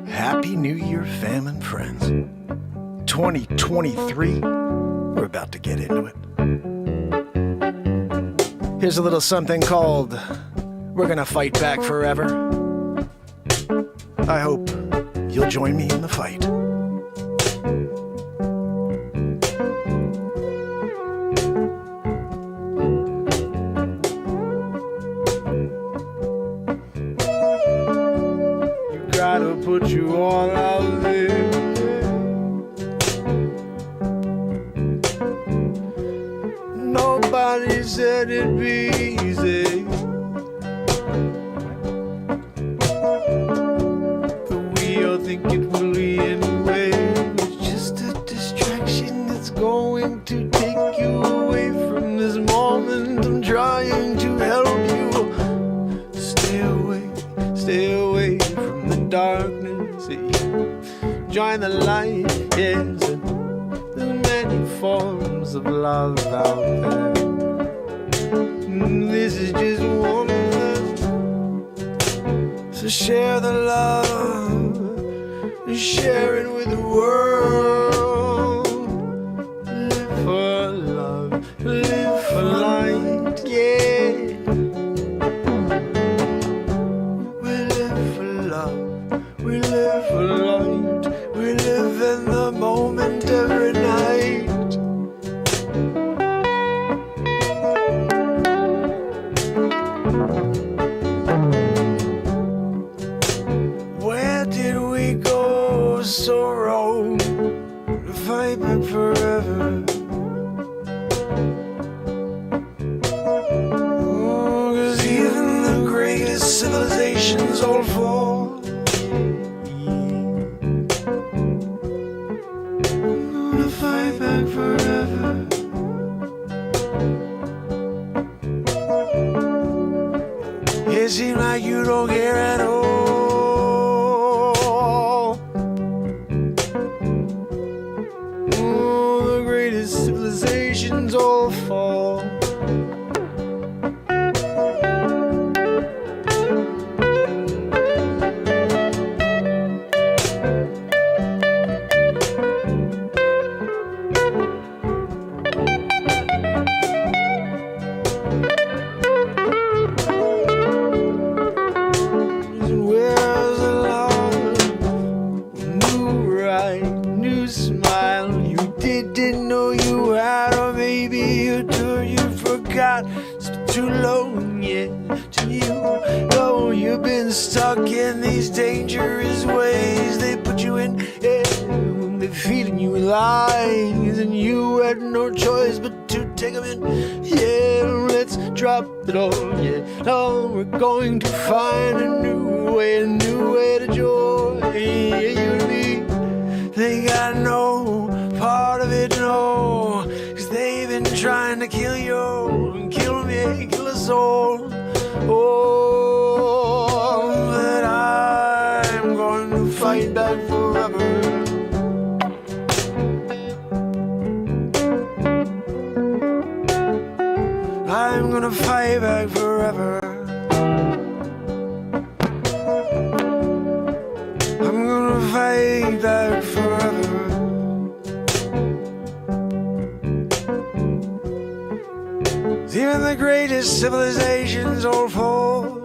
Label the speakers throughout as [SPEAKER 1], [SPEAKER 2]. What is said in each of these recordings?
[SPEAKER 1] Happy New Year, fam and friends. 2023, we're about to get into it. Here's a little something called We're Gonna Fight Back Forever. I hope you'll join me in the fight.
[SPEAKER 2] Gotta put you all out there. Nobody said it'd be easy. But we all think it will be anyway. It's just a distraction that's going to take you away from this moment. I'm trying to help you. Stay away from the darkness. Join the light, yes. There's many forms of love out there. This is just one of them. So share the love, share it with the world. Live for love, live for light, yeah. We live for light, we live in the moment every night. Where did we go so wrong? To fight back forever. Oh, 'cause even the greatest civilizations all fall. Fight back forever. It seems like you don't care at all. Oh, the greatest civilizations all fall. Didn't know you had, or maybe you do, you forgot. It's been too long, yeah, to you. Oh, you've been stuck in these dangerous ways. They put you in, yeah, they're feeding you lies, and you had no choice but to take them in. Yeah, let's drop it all, yeah. Now we're going to find a new way to joy, yeah, you and me. They got no part of it, no, 'cause they've been trying to kill you, and kill me, kill us all. Oh, but I'm going to fight back forever. I'm gonna fight back forever. I'm gonna fight back forever. Even the greatest civilizations all fall.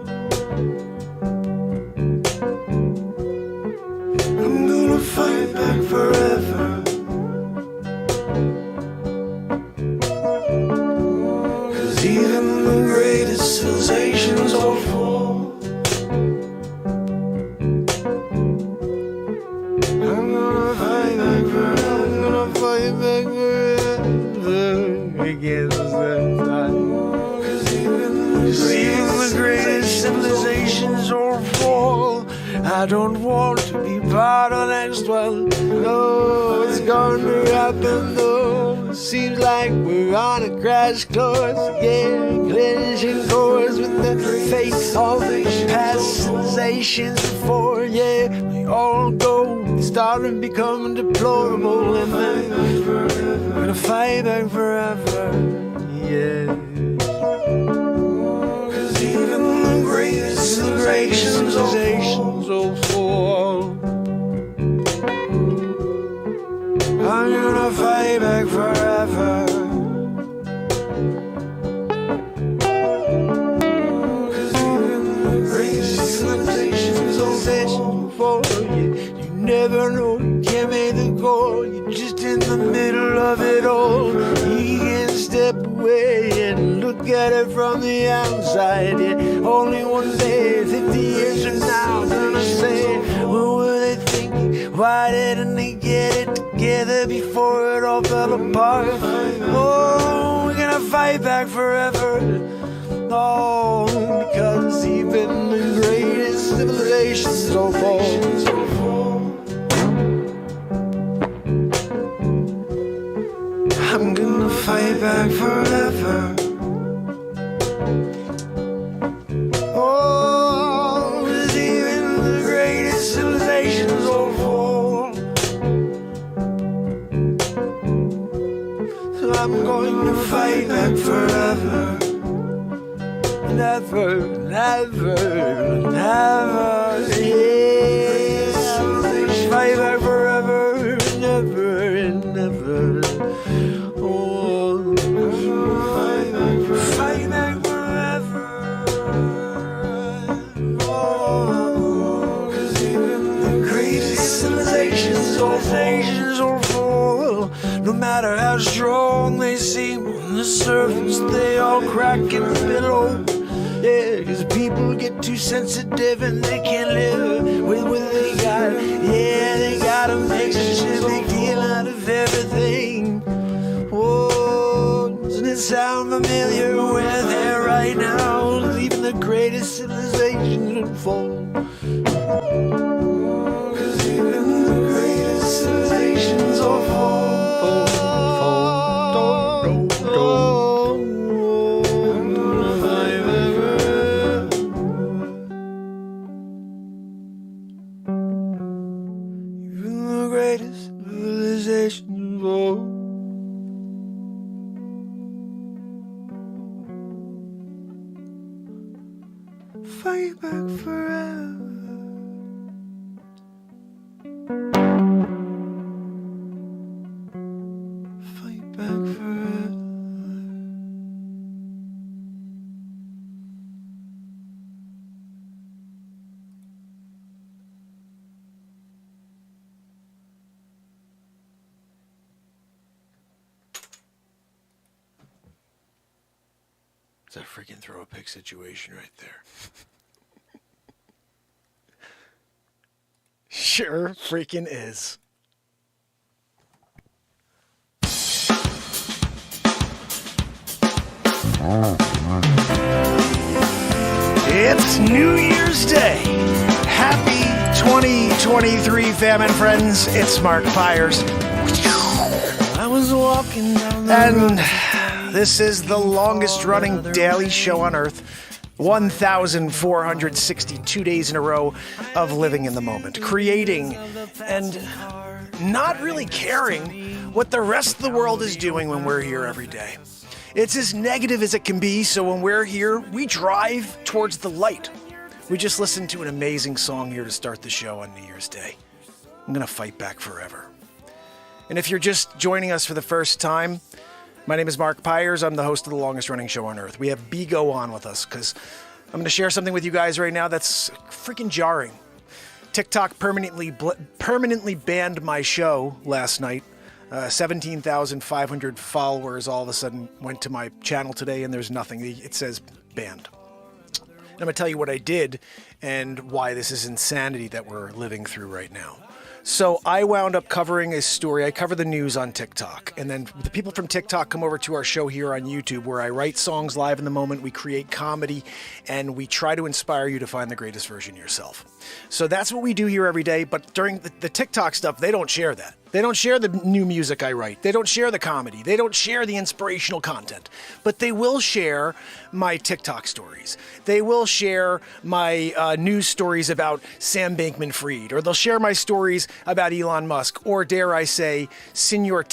[SPEAKER 2] I'm gonna fight back forever. 'Cause even the greatest civilizations all fall. I'm gonna fight back forever. I'm gonna fight back forever against them. Even the greatest civilizations all fall. I don't want to be part of the next one. No, it's gonna happen though. Seems like we're on a crash course, yeah, collision course with the fate of the past civilizations before, yeah. We all go, start and become deplorable, and then we're gonna fight back forever, yeah. way and look at it from the outside. Yeah, only one day, 50 years from now, I'm gonna say, what were they thinking? Why didn't they get it together before it all fell apart? Oh, we're gonna fight back forever. Oh, because even the greatest civilizations don't fall. I'm gonna fight back forever. Oh, 'cause even the greatest civilizations don't fall. So I'm going to fight back forever. Never, never, never, yeah. Fight back forever, never, never. Oh, fight back forever. Oh, 'cause even the greatest civilizations will fall. No matter how strong they seem on the surface, they all crack and below. Yeah, 'cause people get too sensitive and they can't live with what they got. Yeah, they gotta make such a big deal out of everything. Whoa, doesn't it sound familiar? We're there right now. Even the greatest civilizations would fall. 'Cause even the greatest civilizations will fall. Fight back forever. Fight back forever. It's a freaking throw a pick situation right there.
[SPEAKER 1] Sure freaking is. It's New Year's Day. Happy 2023, fam and friends. It's Mark Pires.
[SPEAKER 2] I was walking down the
[SPEAKER 1] And this is the longest running daily show on earth. 1,462 days in a row of living in the moment, creating and not really caring what the rest of the world is doing when we're here every day. It's as negative as it can be, so when we're here, we drive towards the light. We just listened to an amazing song here to start the show on New Year's Day. I'm gonna fight back forever. And if you're just joining us for the first time, my name is Mark Pires. I'm the host of the longest running show on earth. We have Bigo on with us because I'm going to share something with you guys right now that's freaking jarring. TikTok permanently banned my show last night. 17,500 followers all of a sudden went to my channel today and there's nothing. It says banned. And I'm going to tell you what I did and why this is insanity that we're living through right now. So I wound up covering a story. I cover the news on TikTok. And then the people from TikTok come over to our show here on YouTube where I write songs live in the moment. We create comedy and we try to inspire you to find the greatest version of yourself. So that's what we do here every day. But during the TikTok stuff, they don't share that. They don't share the new music I write. They don't share the comedy. They don't share the inspirational content. But they will share my TikTok stories. They will share my news stories about Sam Bankman-Fried, or they'll share my stories about Elon Musk, or dare I say, Senor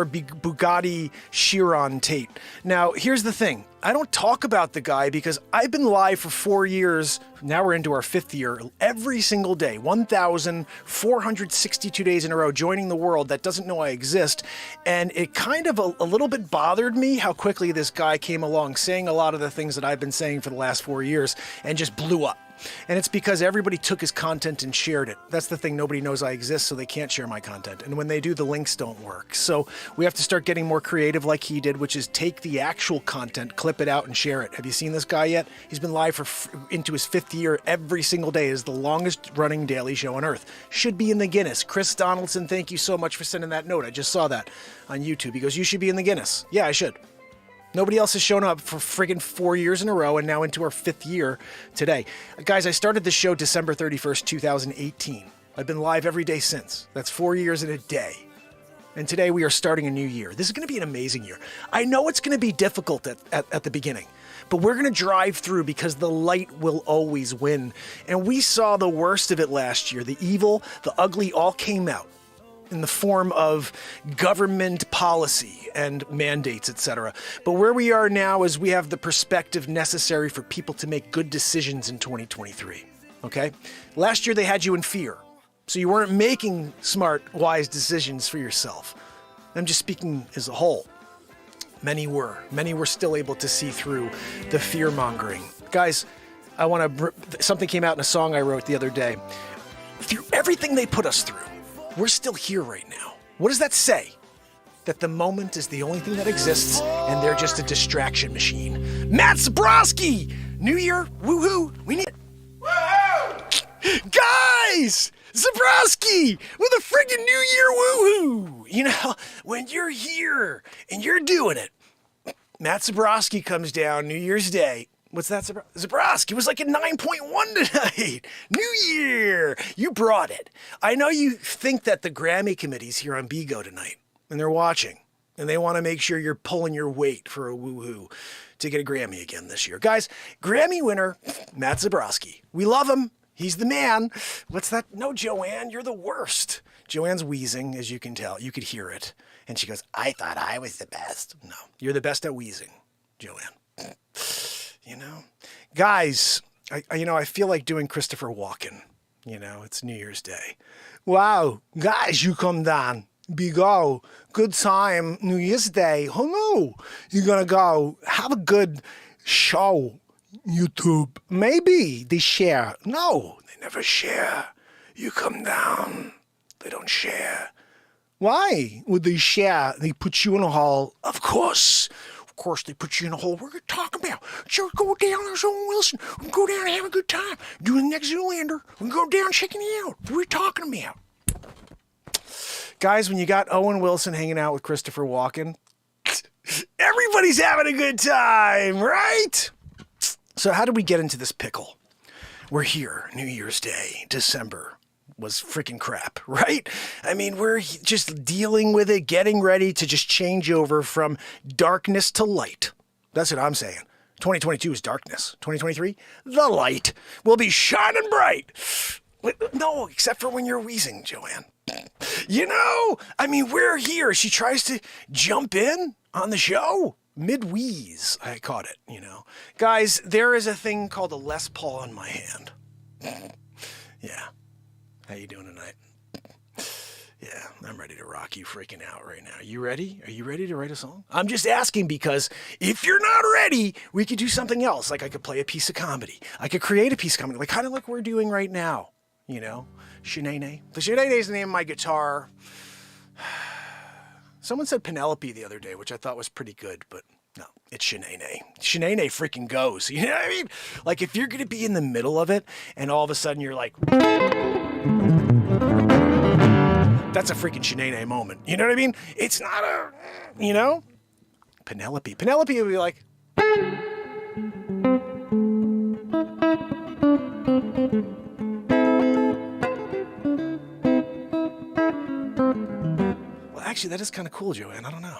[SPEAKER 1] Bugatti Chiron Tate. Now, here's the thing. I don't talk about the guy because I've been live for 4 years. Now we're into our 5th year. Every single day, 1,462 days in a row, joining the world that doesn't know I exist. And it kind of a little bit bothered me how quickly this guy came along saying a lot of the things that I've been saying for the last 4 years and just blew up. And it's because everybody took his content and shared it. That's the thing. Nobody knows I exist, so they can't share my content. And when they do, the links don't work. So we have to start getting more creative like he did, which is take the actual content, clip it out, and share it. Have you seen this guy yet? He's been live into his 5th year every single day. Is the longest running daily show on earth. Should be in the Guinness. Chris Donaldson, thank you so much for sending that note. I just saw that on YouTube. He goes, you should be in the Guinness. Yeah, I should. Nobody else has shown up for friggin' 4 years in a row and now into our 5th year today. Guys, I started this show December 31st, 2018. I've been live every day since. That's 4 years and a day. And today we are starting a new year. This is going to be an amazing year. I know it's going to be difficult at the beginning, but we're going to drive through because the light will always win. And we saw the worst of it last year. The evil, the ugly all came out in the form of government policy and mandates, etc. But where we are now is we have the perspective necessary for people to make good decisions in 2023. Okay? Last year they had you in fear. So you weren't making smart, wise decisions for yourself. I'm just speaking as a whole. Many were. Many were still able to see through the fear-mongering. Guys, something came out in a song I wrote the other day. Through everything they put us through, we're still here right now. What does that say? That the moment is the only thing that exists and they're just a distraction machine. Matt Zabrowski! New Year, woohoo! We need it. Woohoo! Guys! Zabrowski! With a friggin' New Year woohoo! You know, when you're here and you're doing it, Matt Zabrowski comes down New Year's Day. What's that, Zabrowski? Was like a 9.1 tonight. New Year! You brought it. I know you think that the Grammy committee's here on Bigo tonight, and they're watching, and they want to make sure you're pulling your weight for a woohoo to get a Grammy again this year. Guys, Grammy winner, Matt Zabrowski. We love him. He's the man. What's that? No, Joanne, you're the worst. Joanne's wheezing, as you can tell. You could hear it. And she goes, I thought I was the best. No, you're the best at wheezing, Joanne. You know, guys, I feel like doing Christopher Walken. You know, it's New Year's Day. Wow, guys, you come down. Bigo, good time, New Year's Day. Oh no, you're gonna go have a good show, YouTube. Maybe they share. No, they never share. You come down, they don't share. Why would they share? They put you in a hall. Of course, they put you in a hole. We're going to talk about. So go down as Owen Wilson. We can go down and have a good time. Do the next Zoolander. We can go down checking it out. What are we talking about? Guys, when you got Owen Wilson hanging out with Christopher Walken, everybody's having a good time, right? So how did we get into this pickle? We're here, New Year's Day, December. Was freaking crap, right? I mean, we're just dealing with it, getting ready to just change over from darkness to light. That's what I'm saying. 2022 is darkness. 2023, the light will be shining bright. No, except for when you're wheezing, Joanne. You know, I mean, we're here. She tries to jump in on the show. Mid-wheeze, I caught it, you know. Guys, there is a thing called a Les Paul in my hand. Yeah. How you doing tonight? Yeah, I'm ready to rock you freaking out right now. You ready? Are you ready to write a song? I'm just asking because if you're not ready, we could do something else. Like I could play a piece of comedy. I could create a piece of comedy, like kind of like we're doing right now. You know, Shanae. The Shanae is the name of my guitar. Someone said Penelope the other day, which I thought was pretty good, but no, it's Shanae. Shanae freaking goes. You know what I mean? Like if you're going to be in the middle of it and all of a sudden you're like... That's a freaking Shanae moment. You know what I mean? It's not a, you know? Penelope would be like... Well, actually, that is kind of cool, Joanne. I don't know.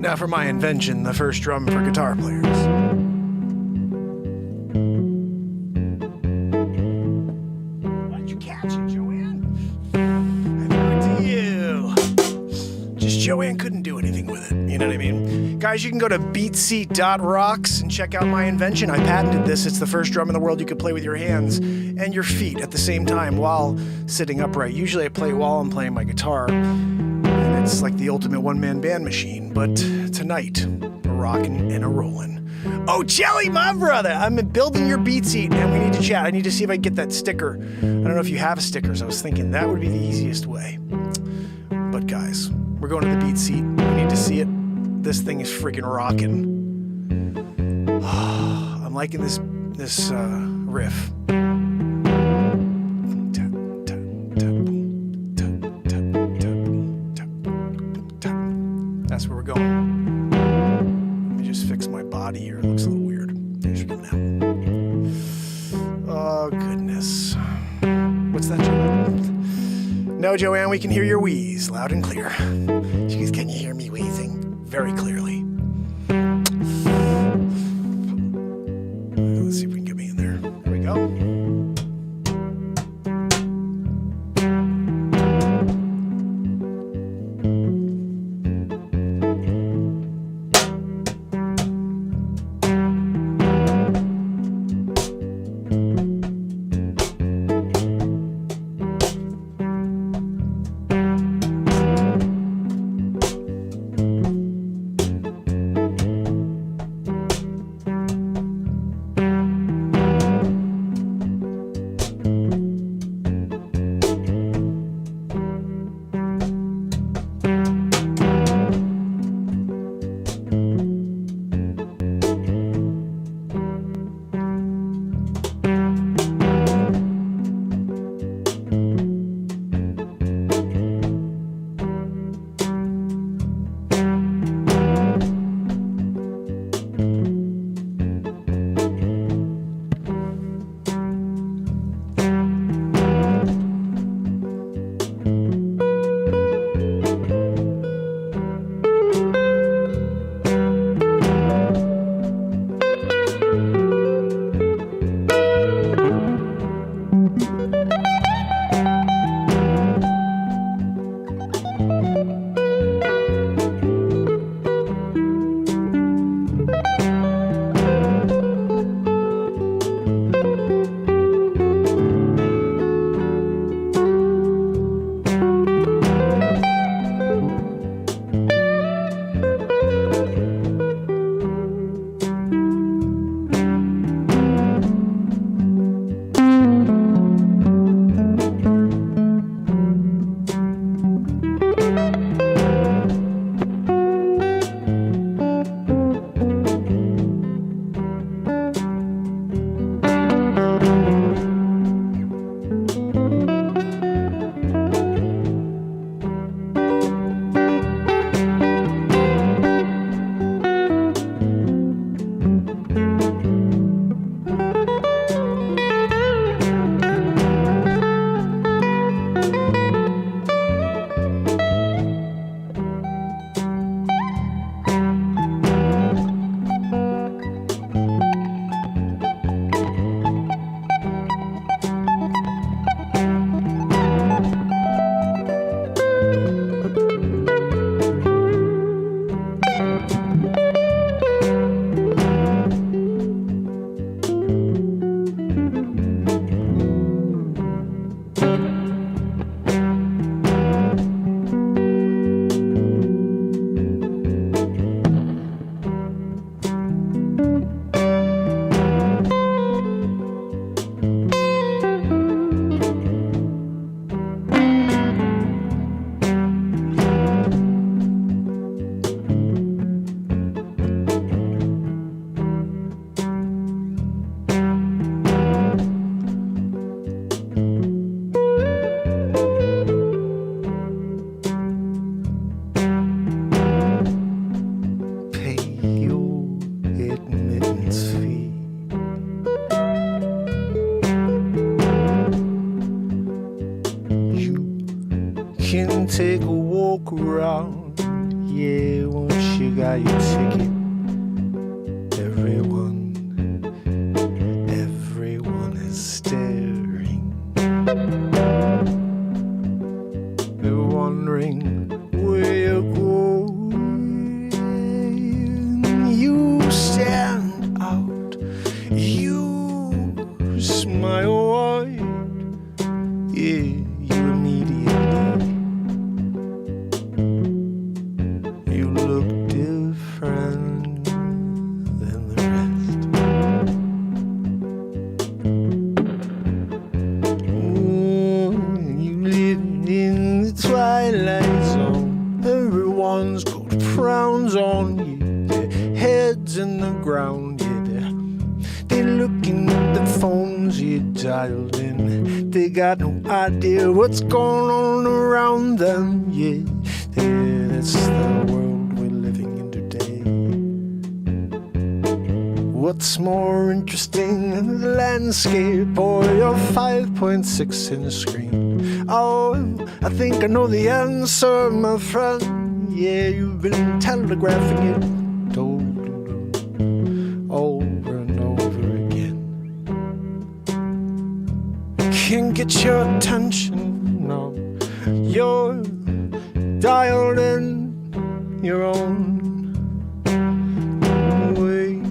[SPEAKER 1] Now for my invention, the first drum for guitar players. Why'd you catch it, Joanne? I threw it to you. Just Joanne couldn't do anything with it, you know what I mean? Guys, you can go to beatseat.rocks and check out my invention. I patented this. It's the first drum in the world you could play with your hands and your feet at the same time while sitting upright. Usually I play while I'm playing my guitar. It's like the ultimate one-man band machine, but tonight, we're rocking and a rolling. Oh, Jelly, my brother, I'm building your beat seat, and we need to chat. I need to see if I can get that sticker. I don't know if you have stickers. I was thinking that would be the easiest way. But guys, we're going to the beat seat. We need to see it. This thing is freaking rocking. I'm liking this riff. That's where we're going. Let me just fix my body here. It looks a little weird. There's your now. Oh, goodness. What's that, Joanne? No, Joanne, we can hear your wheeze loud and clear. She goes, can you hear me wheezing? Very clearly. Let's see if we can get me in there. There we go.
[SPEAKER 2] can take a walk around Yeah, once you got your ticket, everyone is staring. They're wondering where you're going. You stand out, you smile wide. Yeah, you immediately, you look different than the rest. Ooh, you live in the twilight zone. Everyone's got frowns on you, their heads in the ground. Yeah, they're looking at the phones you dialed in. They got no idea what's going on around them. Yeah, that's the world we're living in today. What's more interesting than the landscape or your 5.6-inch screen? Oh, I think I know the answer, my friend. Yeah, you've been telegraphing it over and over again. Can't get your attention, no. You're dialed in your own way.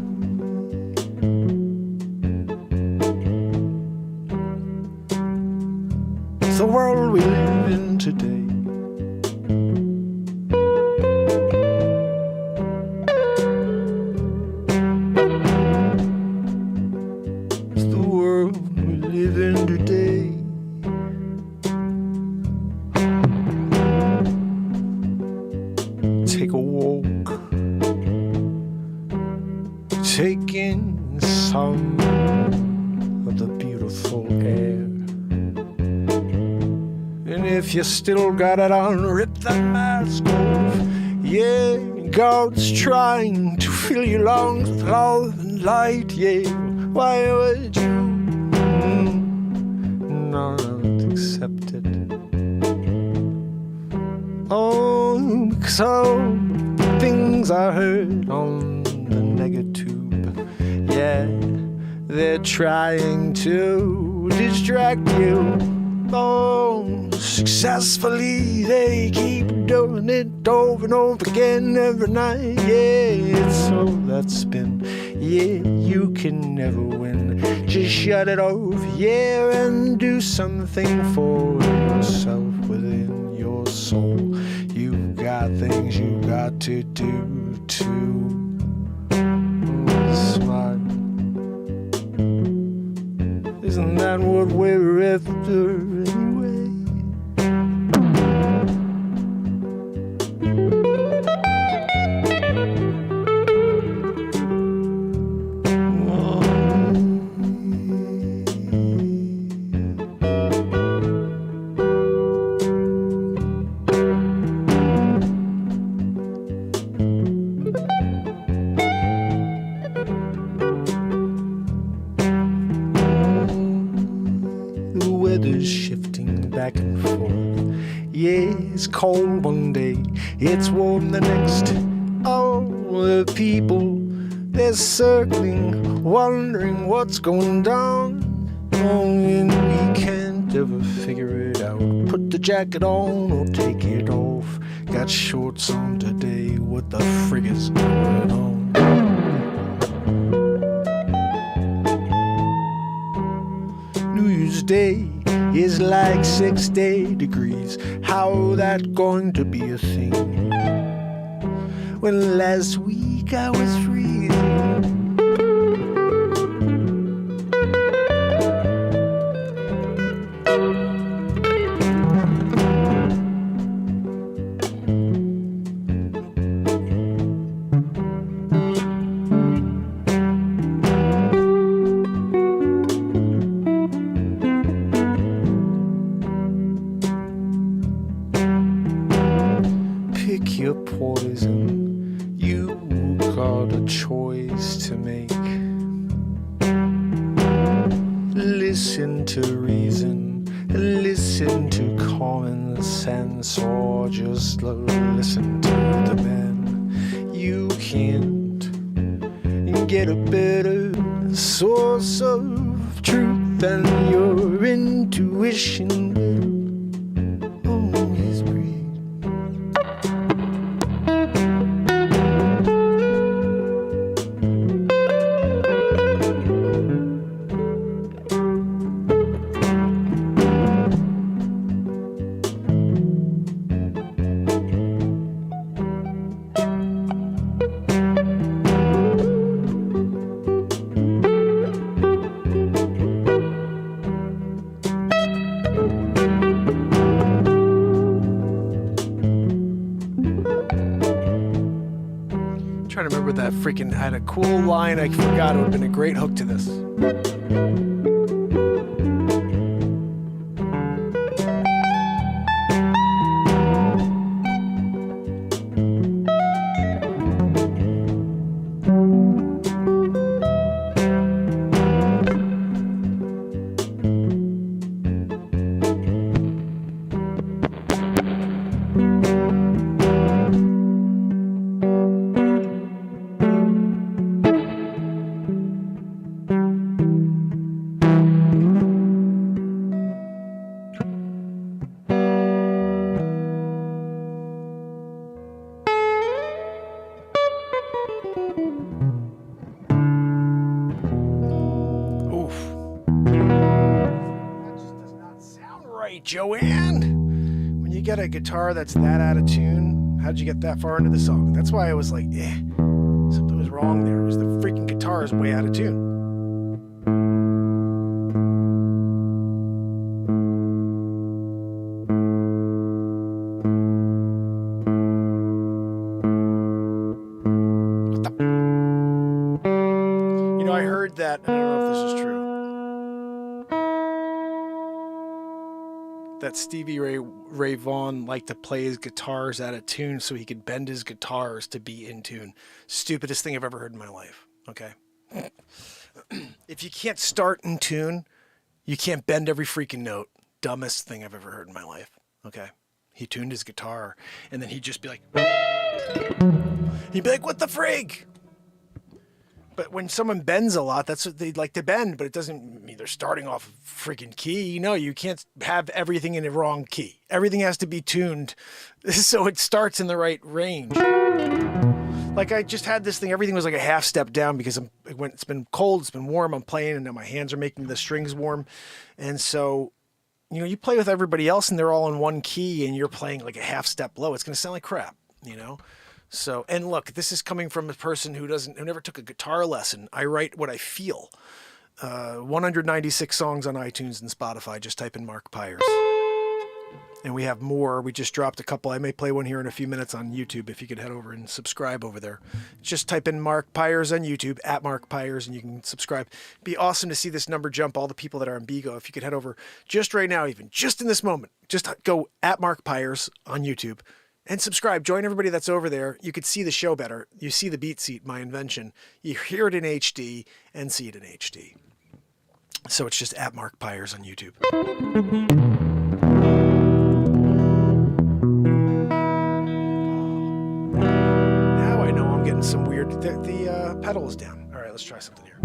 [SPEAKER 2] It's the world we live in today. It's the world we live in today. Take a walk, take in some of the beautiful air. And if you still got it on, rip that mask off. Yeah, God's trying to fill your lungs with love and light. Yeah, why would you not accept it? Oh, because all the things I heard on the negatube, yeah, they're trying to distract you. Oh, successfully they keep doing it over and over again every night. Yeah, it's so that spin. Yeah, you can never win. Just shut it off, yeah, and do something for yourself within your soul. You've got things you got to do too. Smart. Isn't that what we're after anyway? The weather's shifting back and forth. Yeah, it's cold one day, it's warm the next. All the people, they're circling, wondering what's going down. Oh, and we can't ever figure it out. Put the jacket on or take it off. Got shorts on today, what the frig is going on? New Year's Day is like 6 degrees. How that going to be a thing? When last week I was freezing. Pick your poison, you got a choice to make. Listen to reason, listen to common sense, or just listen to the man. can't get a better source of truth than your intuition will always breathe.
[SPEAKER 1] Trying to remember that freaking. I had a cool line. I forgot. It would have been a great hook to this. Joanne, when you get a guitar that's that out of tune, how did you get that far into the song? That's why I was like, something was wrong there. It was the freaking guitar is way out of tune. What the? You know, I heard that, I don't know if this is true, that Stevie Ray Vaughan liked to play his guitars out of tune so he could bend his guitars to be in tune. Stupidest thing I've ever heard in my life. Okay. If you can't start in tune, you can't bend every freaking note. Dumbest thing I've ever heard in my life. Okay. He tuned his guitar and then he'd just be like, what the frig? But when someone bends a lot, that's what they like to bend, but it doesn't mean they're starting off a freaking key. You know, you can't have everything in the wrong key. Everything has to be tuned so it starts in the right range. Like I just had this thing, everything was like a half step down because it's been cold, it's been warm, I'm playing, and now my hands are making the strings warm. And so, you know, you play with everybody else and they're all in one key and you're playing like a half step low. It's going to sound like crap, you know? So, and look, this is coming from a person who never took a guitar lesson. I write what I feel. 196 songs on iTunes and Spotify. Just type in Mark Pires. And we have more. We just dropped a couple. I may play one here in a few minutes on YouTube if you could head over and subscribe over there. Just type in Mark Pires on YouTube, at Mark Pires, and you can subscribe. It'd be awesome to see this number jump, all the people that are on Bigo. If you could head over just right now, even just in this moment, just go at Mark Pires on YouTube. And subscribe. Join everybody that's over there. You could see the show better. You see the beat seat, my invention. You hear it in HD and see it in HD. So it's just at Mark Pires on YouTube. Now I know I'm getting some weird... The pedal is down. All right, let's try something here.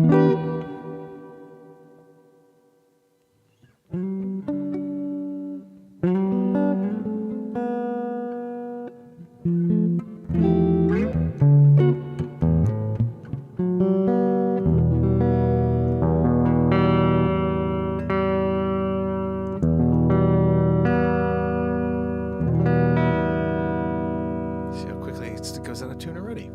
[SPEAKER 1] Goes out of tune already.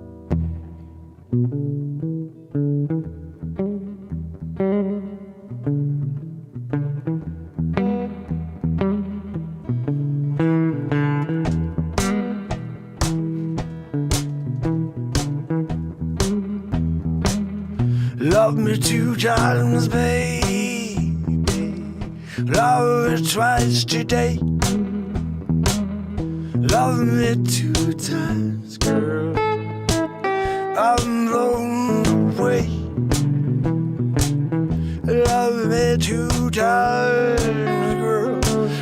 [SPEAKER 2] Love me 2 times, baby. Love me twice today. Love me 2 times, girl. I'm blown away. Love me 2 times, girl.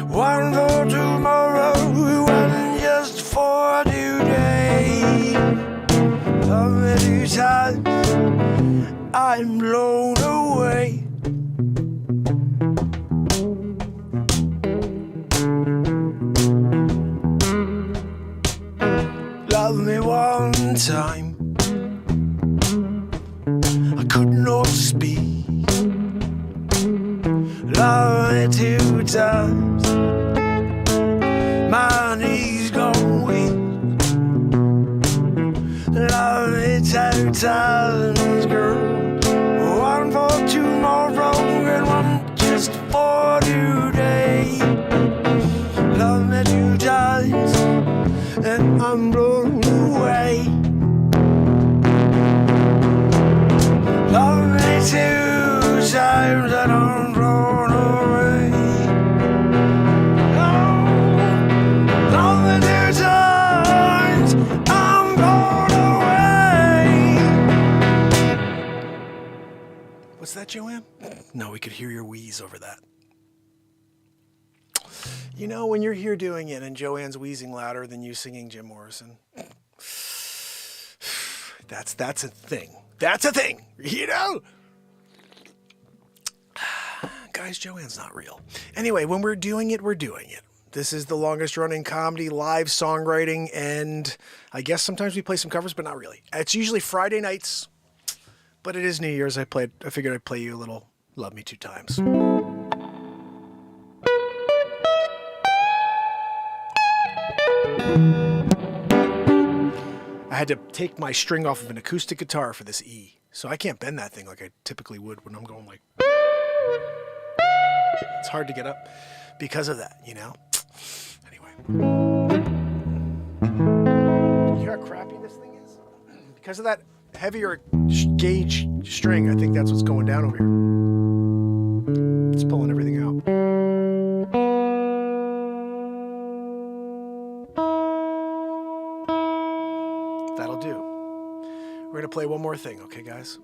[SPEAKER 2] One for tomorrow, one just for today. Love me love me one time. I could not speak. Love me two times. My knees go weak. Love me two times, girl. One for tomorrow and one just for today. Love me two times and I'm blown away. Love me two times and I'm blown away. Oh, love me two times, I'm blown away.
[SPEAKER 1] What's that, Joanne? No, we could hear your wheeze over that. You know, when you're here doing it and Joanne's wheezing louder than you singing Jim Morrison, that's a thing. That's a thing, you know? Guys, Joanne's not real. Anyway, when we're doing it, we're doing it. This is the longest running comedy, live songwriting, and I guess sometimes we play some covers, but not really. It's usually Friday nights, but it is New Year's. I figured I'd play you a little Love Me Two Times. I had to take my string off of an acoustic guitar for this E, so I can't bend that thing like I typically would when I'm going like... It's hard to get up because of that, you know? Anyway. You hear how crappy this thing is? Because of that heavier gauge string, I think that's what's going down over here. It's pulling everything out. That'll do. We're going to play one more thing, okay, guys?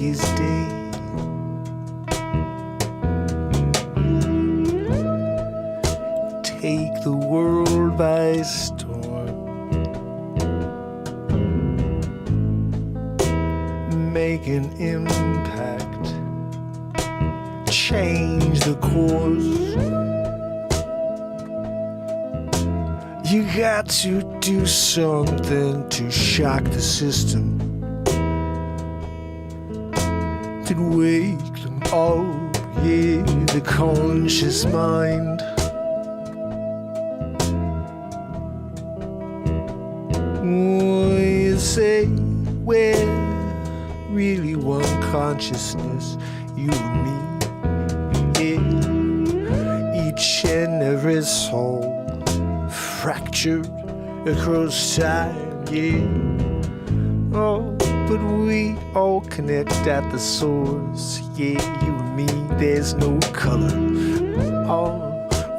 [SPEAKER 2] is day. Take the world by storm. Make an impact. Change the course. You got to do something to shock the system, to wake them up, yeah, the conscious mind. You say we're really one consciousness, you and me, yeah, each and every soul fractured across time, yeah. Oh, but we all connect at the source, yeah, you and me, there's no color. Oh,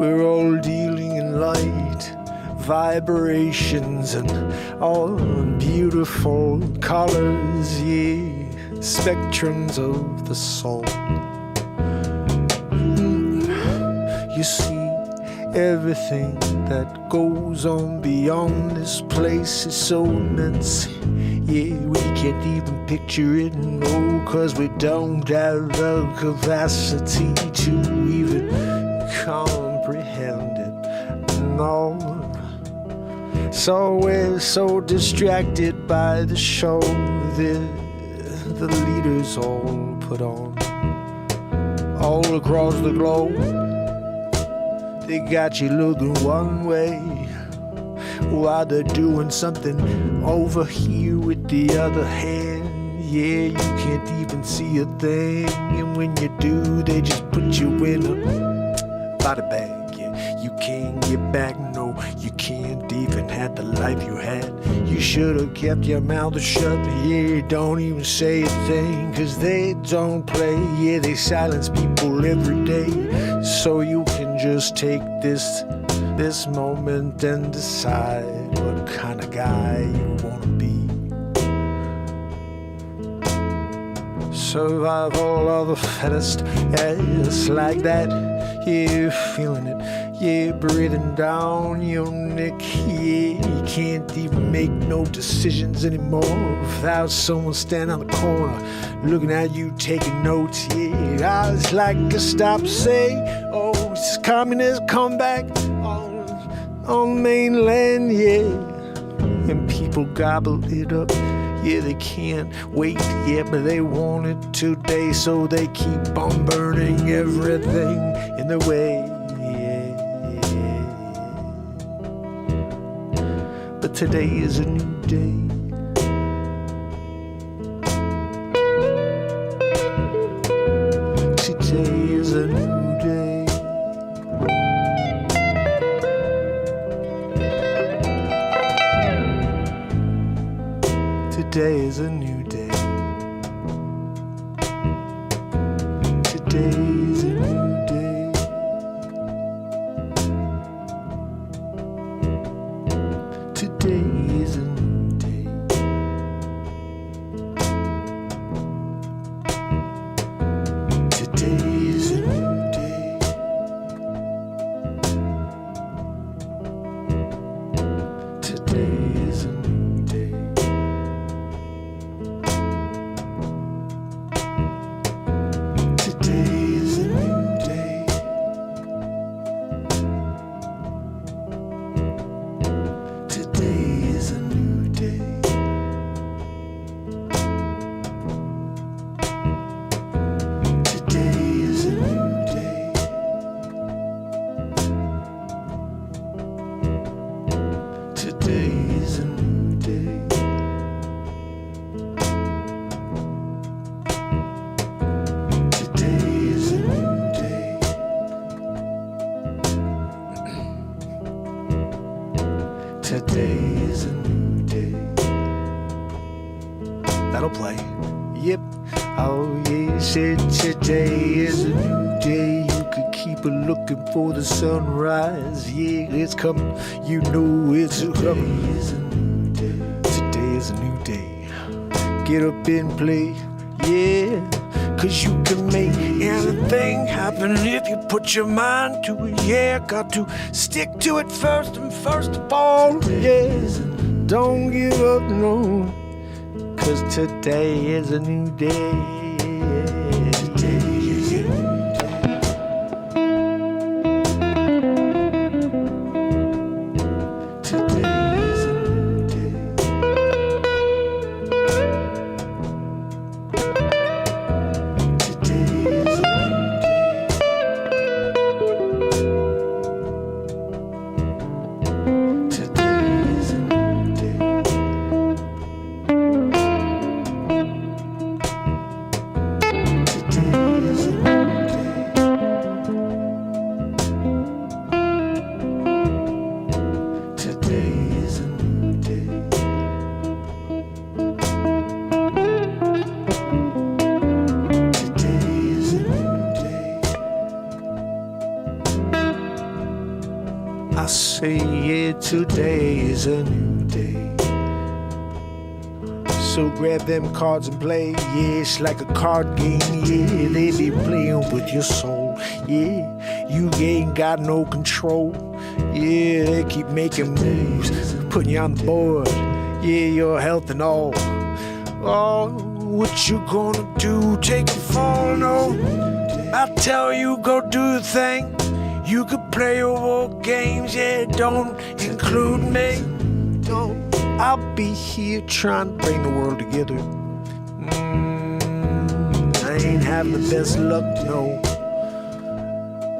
[SPEAKER 2] we're all dealing in light, vibrations, and all beautiful colors, yeah, spectrums of the soul. You see, everything that goes on beyond this place is so immense. Yeah, we can't even picture it, no, 'cause we don't have the capacity to even comprehend it, no. So we're so distracted by the show that the leaders all put on all across the globe. They got you looking one way while they're doing something over here with the other hand. Yeah, you can't even see a thing, and when you do, they just put you in a body bag. Yeah, you can't get back, no, you can't even have the life you had. You should have kept your mouth shut. Yeah, don't even say a thing, 'cause they don't play. Yeah, they silence people every day. So you can just take this moment and decide what kind of guy you wanna be. Survival of the fittest, yeah, it's like that. Yeah, feeling it, yeah, breathing down your neck. Yeah, you can't even make no decisions anymore without someone standing on the corner looking at you, taking notes. Yeah, it's like a stop, say, oh, it's communist comeback on mainland, yeah, and people gobble it up. Yeah, they can't wait, yeah, but they want it today, so they keep on burning everything in their way, yeah. But today is a new day. Today is a new day. Today is a new day. Today is a new day. Today is a new day. Today is a new day. Today is a new day. Today is a new day. That'll play. Yep. Oh yeah, said today is a new day. You could keep looking for the sunrise. Yeah, it's coming. You know it's coming. Today is a new day. Today is a new day. Get up and play. yeah. 'Cause you can make anything happen if you put your mind to it, yeah. Got to stick to it first of all, yes. Don't give up, no. 'Cause today is a new day. I say, yeah, today is a new day. So grab them cards and play, yeah, it's like a card game, yeah. They be playing with your soul, yeah. You ain't got no control, yeah. They keep making moves, putting you on the board, yeah, your health and all. Oh, what you gonna do? Take a fall? No, I tell you, go do the thing. You could play your war games, yeah, don't include me. No, I'll be here trying to bring the world together. I ain't having the best luck, no.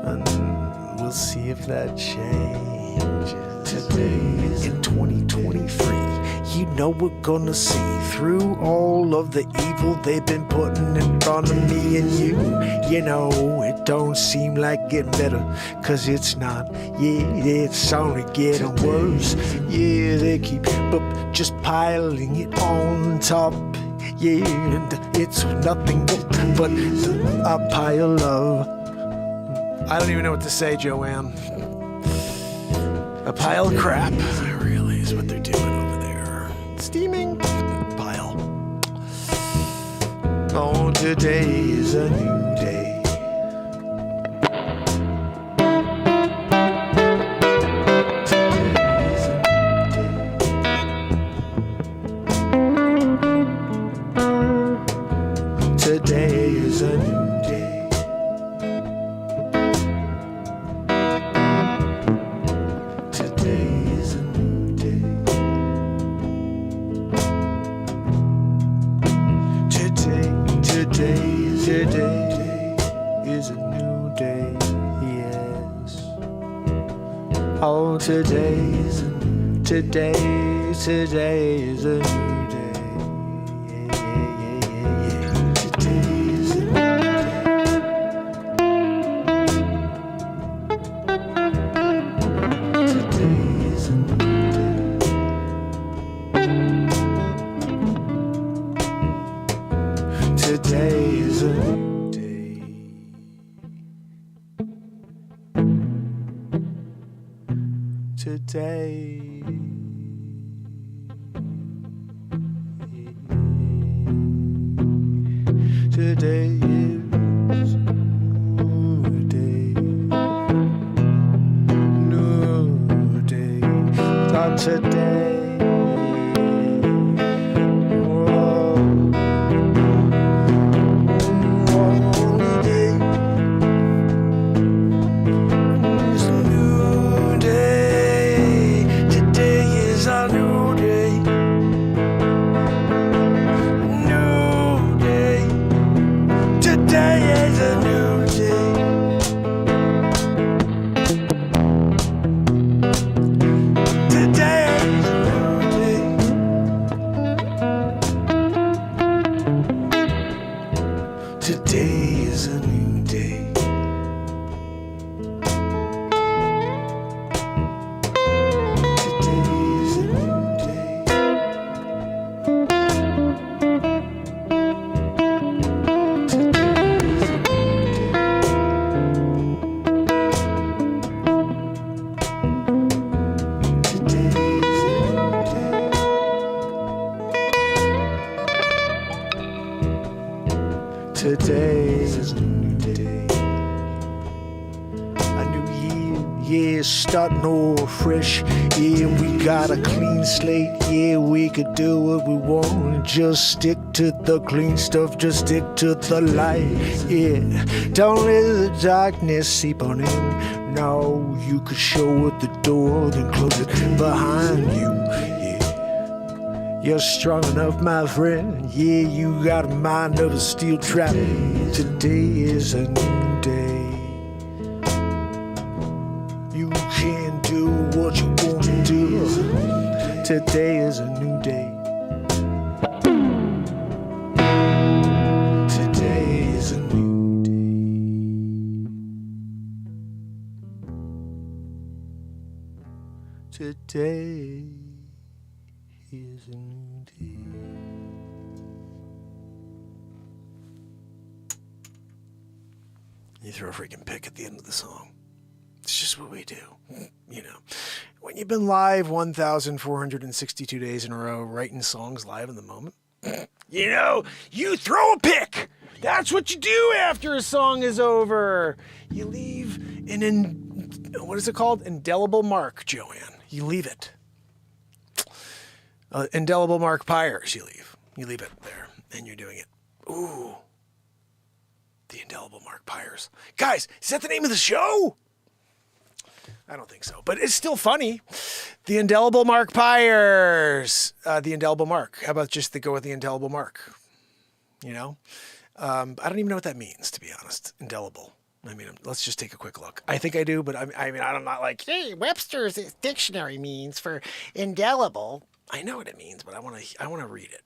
[SPEAKER 2] And we'll see if that changes. Today in 2023, you know we're gonna see through all of the evil they've been putting in front of me and you. You know, it don't seem like getting better, 'cause it's not. Yeah, it's only getting worse. Yeah, they keep just piling it on top. Yeah, and it's nothing but a pile of... I don't even know what to say, Joanne. A pile of crap, really, is what they're doing over there. Steaming pile. Oh, today is a new day. Today is a new day. Today is a new day. Today is a new day, yes. Oh, today is a new day. Today is a new day. Today is a new day. Today. Today is a new day. New day. Not today. Today is a new day. Today is a new day. Today is a new day. Today is a new day. A new year, yeah, starting all fresh. Yeah, we got a clean slate. Yeah, we could do what we want. Just stick to the clean stuff. Just stick to the light. Yeah, don't let the darkness seep on in. No, you could show at the door, then close it behind you. Yeah, you're strong enough, my friend. Yeah, you got a mind of a steel trap. Today is a new day. You can do what you want to do. Today is a new day. Today is a new day. Today is a new day.
[SPEAKER 1] You throw a freaking pick at the end of the song. It's just what we do, you know. When you've been live 1,462 days in a row, writing songs live in the moment, you know, you throw a pick. That's what you do after a song is over. You leave what is it called? Indelible mark, Joanne. You leave it. Indelible Mark Pires, you leave. You leave it there, and you're doing it. Ooh. The Indelible Mark Pires. Guys, is that the name of the show? I don't think so, but it's still funny. The Indelible Mark Pires. The Indelible Mark. How about just go with the Indelible Mark? You know? I don't even know what that means, to be honest. Indelible. I mean, let's just take a quick look. I think I do, but I mean, I'm not like, hey, Webster's dictionary means for indelible. I know what it means, but I want to read it.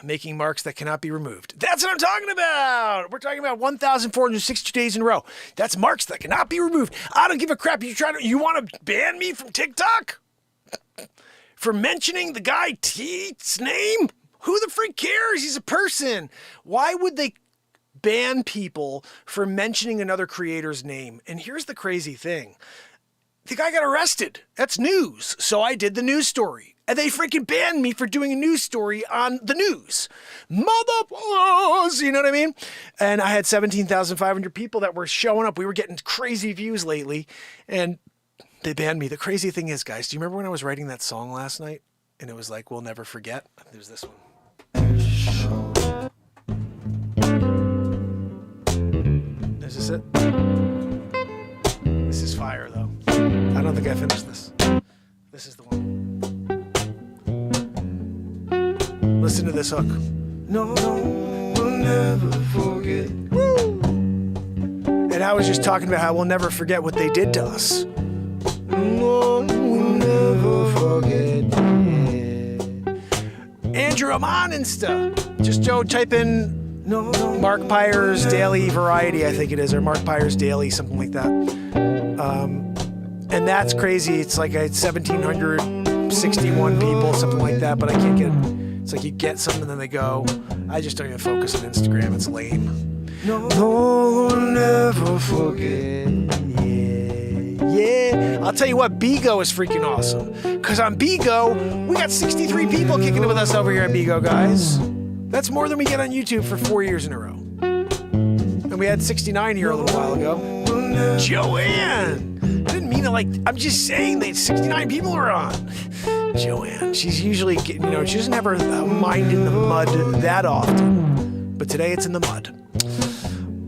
[SPEAKER 1] Making marks that cannot be removed. That's what I'm talking about. We're talking about 1,462 days in a row. That's marks that cannot be removed. I don't give a crap. You want to ban me from TikTok for mentioning the guy T's name? Who the freak cares? He's a person. Why would they ban people for mentioning another creator's name? And here's the crazy thing. The guy got arrested. That's news. So I did the news story. And they freaking banned me for doing a news story on the news. Motherfuckers, you know what I mean? And I had 17,500 people that were showing up. We were getting crazy views lately. And they banned me. The crazy thing is, guys, do you remember when I was writing that song last night? And it was like, We'll Never Forget? There's this one. Is this it? This is fire, though. I don't think I finished this. This is the one. Listen to this hook.
[SPEAKER 2] No, we'll never forget.
[SPEAKER 1] Woo! And I was just talking about how we'll never forget what they did to us.
[SPEAKER 2] No, we'll never forget. Yeah.
[SPEAKER 1] Andrew, I'm on Insta. Just Joe, type in Mark Pires Daily Variety, I think it is, or Mark Pires Daily, something like that. And that's crazy. It's like I had 1,761 people, something like that, but I can't get it. It's like you get something and then they go. I just don't even focus on Instagram. It's lame.
[SPEAKER 2] No, we'll never forget.
[SPEAKER 1] Yeah. I'll tell you what, Bigo is freaking awesome. Because on Bigo, we got 63 people kicking it with us over here at Bigo, guys. That's more than we get on YouTube for 4 years in a row. And we had 69 here a little while ago. Joanne! Didn't mean it like, I'm just saying that 69 people are on. Joanne, she's usually, she doesn't have her mind in the mud that often. But today it's in the mud.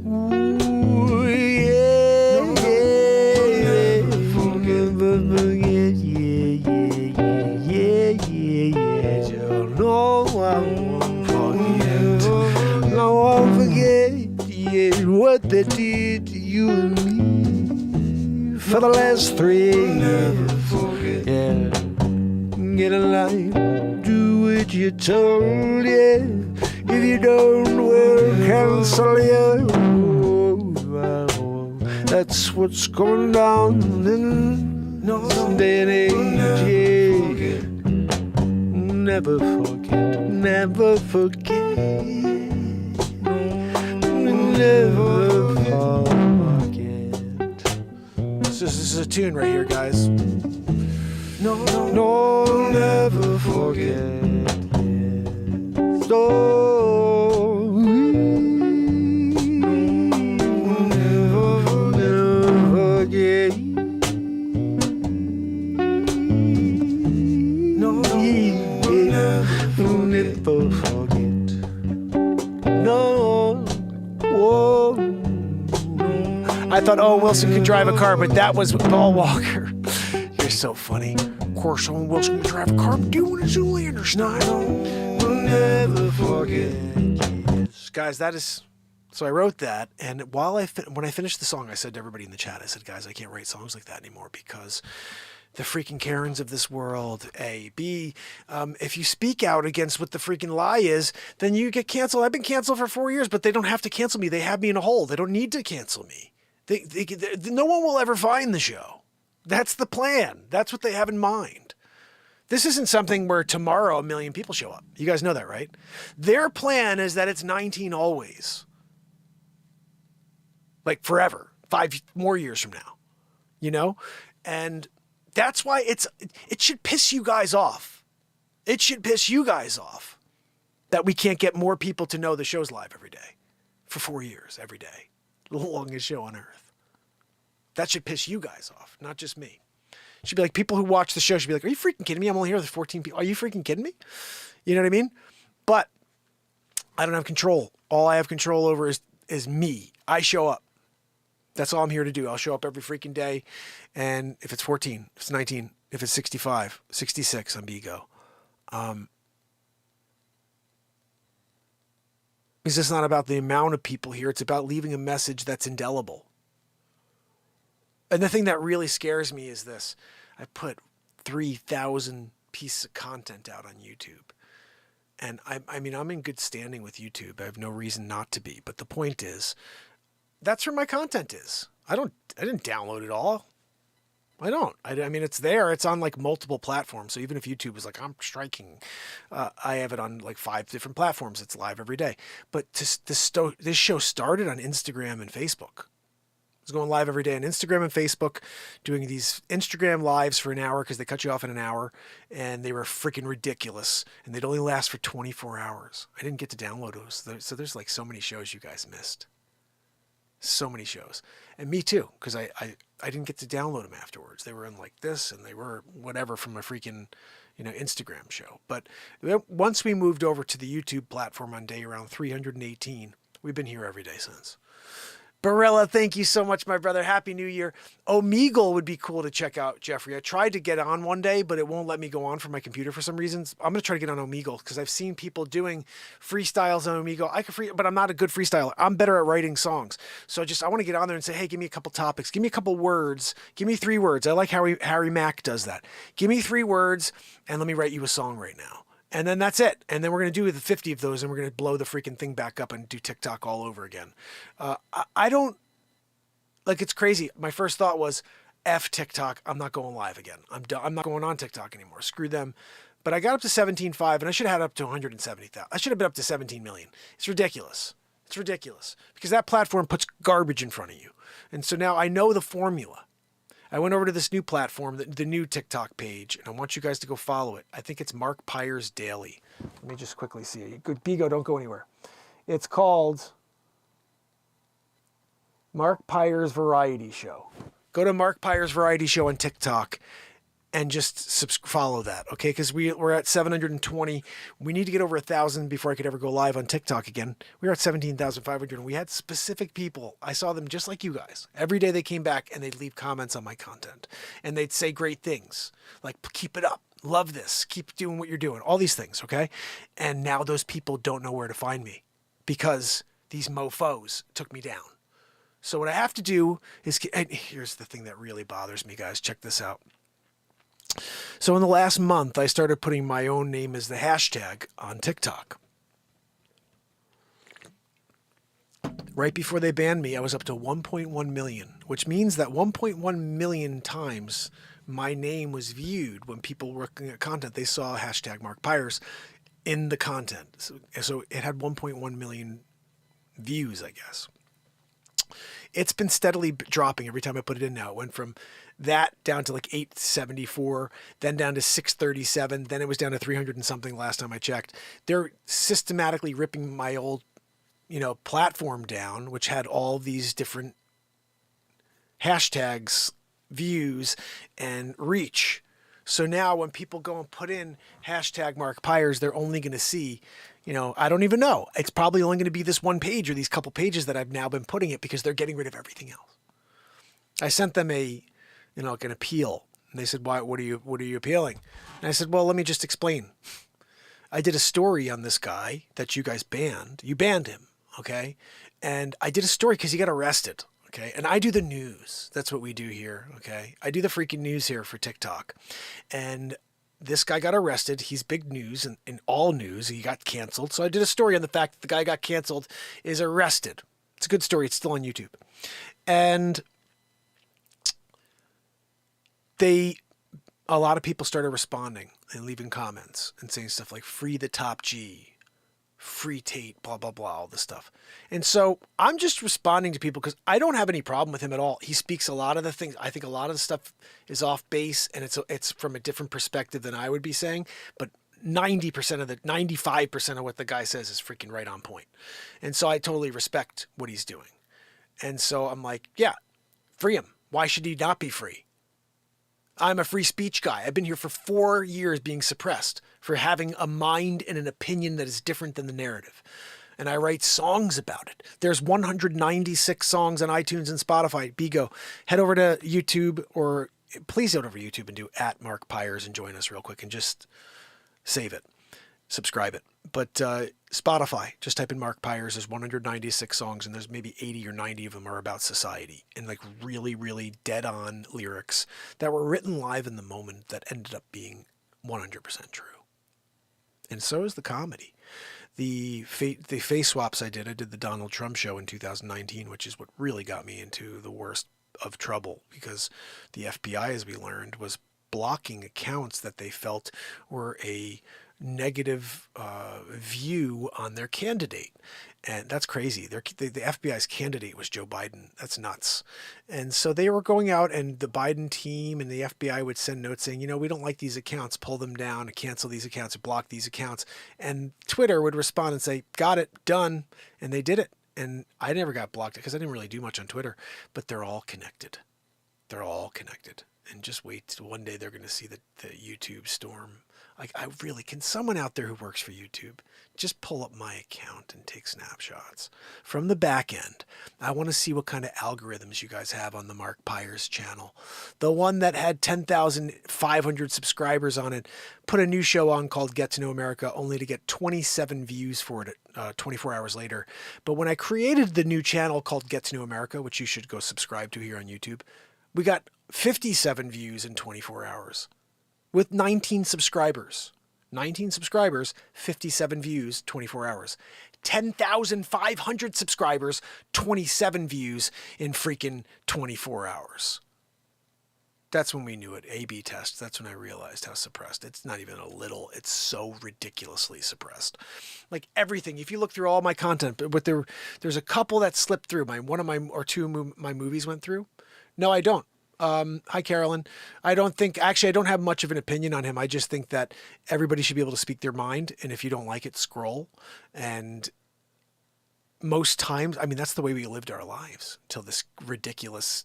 [SPEAKER 2] Ooh, yeah. No, I won't forget. No, I won't forget. Yeah, what they did to you and me for the last 3 years. Yeah. Get a line, do what you're told, yeah. If you don't, we'll cancel you. That's what's going down in this day and age, yeah. Never forget, never forget, never forget.
[SPEAKER 1] This is a tune right here, guys.
[SPEAKER 2] No, never forget. Yeah. So
[SPEAKER 1] I thought Owen Wilson could drive a car, but that was Paul Walker. You're so funny. Of course, Owen Wilson can drive a car, but doing it Zoolander style.
[SPEAKER 2] We'll never forget.
[SPEAKER 1] Guys, that is... So I wrote that, and when I finished the song, I said to everybody in the chat, I said, guys, I can't write songs like that anymore because the freaking Karens of this world, A. B, if you speak out against what the freaking lie is, then you get canceled. I've been canceled for 4 years, but they don't have to cancel me. They have me in a hole. They don't need to cancel me. No one will ever find the show. That's the plan. That's what they have in mind. This isn't something where tomorrow 1 million people show up. You guys know that, right? Their plan is that it's 19 always. Like forever, 5 more years from now, you know? And that's why it should piss you guys off. It should piss you guys off that we can't get more people to know the show's live every day for 4 years, every day. The longest show on earth. That should piss you guys off, not just me. It should be like people who watch the show should be like, are you freaking kidding me? I'm only here with 14 people. Are you freaking kidding me? You know what I mean? But I don't have control. All I have control over is me. I show up. That's all I'm here to do. I'll show up every freaking day. And if it's 14, if it's 19, if it's 65, 66 on Bigo. Because it's not about the amount of people here. It's about leaving a message that's indelible. And the thing that really scares me is this. I put 3,000 pieces of content out on YouTube. And I mean, I'm in good standing with YouTube. I have no reason not to be. But the point is, that's where my content is. I didn't download it all. I don't. I mean, it's there. It's on like multiple platforms. So even if YouTube is like, I'm striking, I have it on like 5 different platforms. It's live every day. But this show started on Instagram and Facebook. I was going live every day on Instagram and Facebook, doing these Instagram lives for an hour because they cut you off in an hour, and they were freaking ridiculous, and they'd only last for 24 hours. I didn't get to download those. So there's like so many shows you guys missed. So many shows. And me too, because I didn't get to download them afterwards. They were in like this, and they were whatever from a freaking, Instagram show. But once we moved over to the YouTube platform on day around 318, we've been here every day since. Barella, thank you so much, my brother. Happy New Year. Omegle would be cool to check out, Jeffrey. I tried to get on one day, but it won't let me go on from my computer for some reasons. I'm going to try to get on Omegle because I've seen people doing freestyles on Omegle. But I'm not a good freestyler. I'm better at writing songs. So I want to get on there and say, hey, give me a couple topics. Give me a couple words. Give me 3 words. I like how Harry Mack does that. Give me 3 words and let me write you a song right now. And then that's it. And then we're going to do 50 of those, and we're going to blow the freaking thing back up and do TikTok all over again. I don't, like, it's crazy. My first thought was, F TikTok, I'm not going live again. I'm done. I'm not going on TikTok anymore. Screw them. But I got up to 17.5, and I should have had up to 170,000. I should have been up to 17 million. It's ridiculous. It's ridiculous. Because that platform puts garbage in front of you. And so now I know the formula. I went over to this new platform, the new TikTok page, and I want you guys to go follow it. I think it's Mark Pires Daily. Let me just quickly see it. Good, Bigo, don't go anywhere. It's called Mark Pires Variety Show. Go to Mark Pires Variety Show on TikTok and just follow that, okay? Because we're at 720. We need to get over 1,000 before I could ever go live on TikTok again. We were at 17,500, and we had specific people. I saw them just like you guys. Every day they came back, and they'd leave comments on my content. And they'd say great things, like, keep it up, love this, keep doing what you're doing, all these things, okay? And now those people don't know where to find me because these mofos took me down. So what I have to do is, and here's the thing that really bothers me, guys. Check this out. So in the last month, I started putting my own name as the hashtag on TikTok. Right before they banned me, I was up to 1.1 million, which means that 1.1 million times my name was viewed when people were looking at content. They saw hashtag Mark Pires in the content. So it had 1.1 million views, I guess. It's been steadily dropping every time I put it in now. It went from that down to like 874, then down to 637, then it was down to 300 and something last time I checked. They're systematically ripping my old, platform down, which had all these different hashtags, views, and reach. So now when people go and put in hashtag Mark Pires, they're only going to see, I don't even know. It's probably only going to be this one page or these couple pages that I've now been putting it because they're getting rid of everything else. I sent them like an appeal. And they said, "Why? What are you appealing?" And I said, "Well, let me just explain. I did a story on this guy that you guys banned. You banned him, okay? And I did a story because he got arrested, okay? And I do the news. That's what we do here, okay? I do the freaking news here for TikTok. And this guy got arrested. He's big news in all news. He got canceled. So I did a story on the fact that the guy got canceled is arrested. It's a good story. It's still on YouTube. And a lot of people started responding and leaving comments and saying stuff like free the top G, free Tate, blah, blah, blah, all this stuff. And so I'm just responding to people because I don't have any problem with him at all. He speaks a lot of the things. I think a lot of the stuff is off base and it's from a different perspective than I would be saying. But 95% of what the guy says is freaking right on point. And so I totally respect what he's doing. And so I'm like, yeah, free him. Why should he not be free? I'm a free speech guy. I've been here for 4 years being suppressed for having a mind and an opinion that is different than the narrative. And I write songs about it. There's 196 songs on iTunes and Spotify. Bigo, head over to YouTube, or please head over to YouTube and do @Mark Pires and join us real quick and just save it. Subscribe it. But Spotify, just type in Mark Pires. There's 196 songs, and there's maybe 80 or 90 of them are about society and like really, really dead-on lyrics that were written live in the moment that ended up being 100% true. And so is the comedy. The face swaps I did the Donald Trump show in 2019, which is what really got me into the worst of trouble because the FBI, as we learned, was blocking accounts that they felt were a negative view on their candidate. And that's crazy. The FBI's candidate was Joe Biden. That's nuts. And so they were going out, and the Biden team and the FBI would send notes saying, we don't like these accounts, pull them down, cancel these accounts, or block these accounts. And Twitter would respond and say, got it, done. And they did it. And I never got blocked because I didn't really do much on Twitter, but they're all connected. They're all connected. And just wait till one day they're going to see the YouTube storm. Like, can someone out there who works for YouTube just pull up my account and take snapshots from the back end? I want to see what kind of algorithms you guys have on the Mark Pires channel. The one that had 10,500 subscribers on it put a new show on called Get to Know America, only to get 27 views for it 24 hours later. But when I created the new channel called Get to Know America, which you should go subscribe to here on YouTube, we got 57 views in 24 hours. With 19 subscribers. 19 subscribers, 57 views, 24 hours. 10,500 subscribers, 27 views in freaking 24 hours. That's when we knew it. A/B test. That's when I realized how suppressed. It's not even a little. It's so ridiculously suppressed. Like everything. If you look through all my content, but there's a couple that slipped through. My movies went through. No, I don't. Hi, Carolyn. I don't have much of an opinion on him. I just think that everybody should be able to speak their mind. And if you don't like it, scroll. And most times, that's the way we lived our lives till this ridiculous,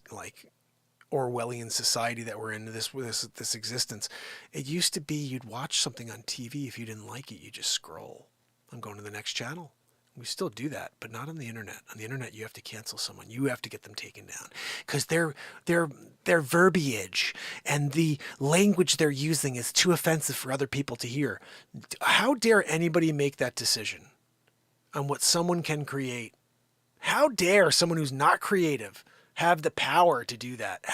[SPEAKER 1] Orwellian society that we're in, this existence. It used to be you'd watch something on TV. If you didn't like it, you just scroll. I'm going to the next channel. We still do that, but not on the internet. On the internet, you have to cancel someone. You have to get them taken down because their verbiage and the language they're using is too offensive for other people to hear. How dare anybody make that decision on what someone can create? How dare someone who's not creative have the power to do that?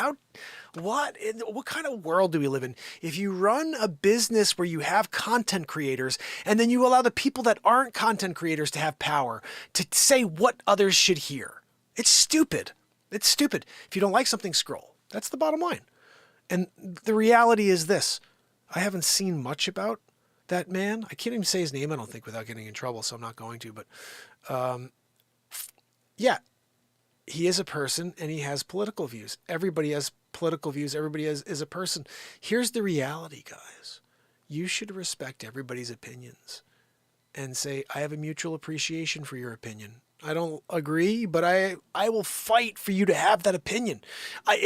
[SPEAKER 1] What kind of world do we live in? If you run a business where you have content creators and then you allow the people that aren't content creators to have power to say what others should hear, it's stupid. It's stupid. If you don't like something, scroll. That's the bottom line. And the reality is this. I haven't seen much about that man. I can't even say his name, I don't think, without getting in trouble, so I'm not going to. But yeah, he is a person and he has political views. Everybody has political views. Everybody is a person. Here's the reality, guys. You should respect everybody's opinions and say, I have a mutual appreciation for your opinion. I don't agree, but I will fight for you to have that opinion.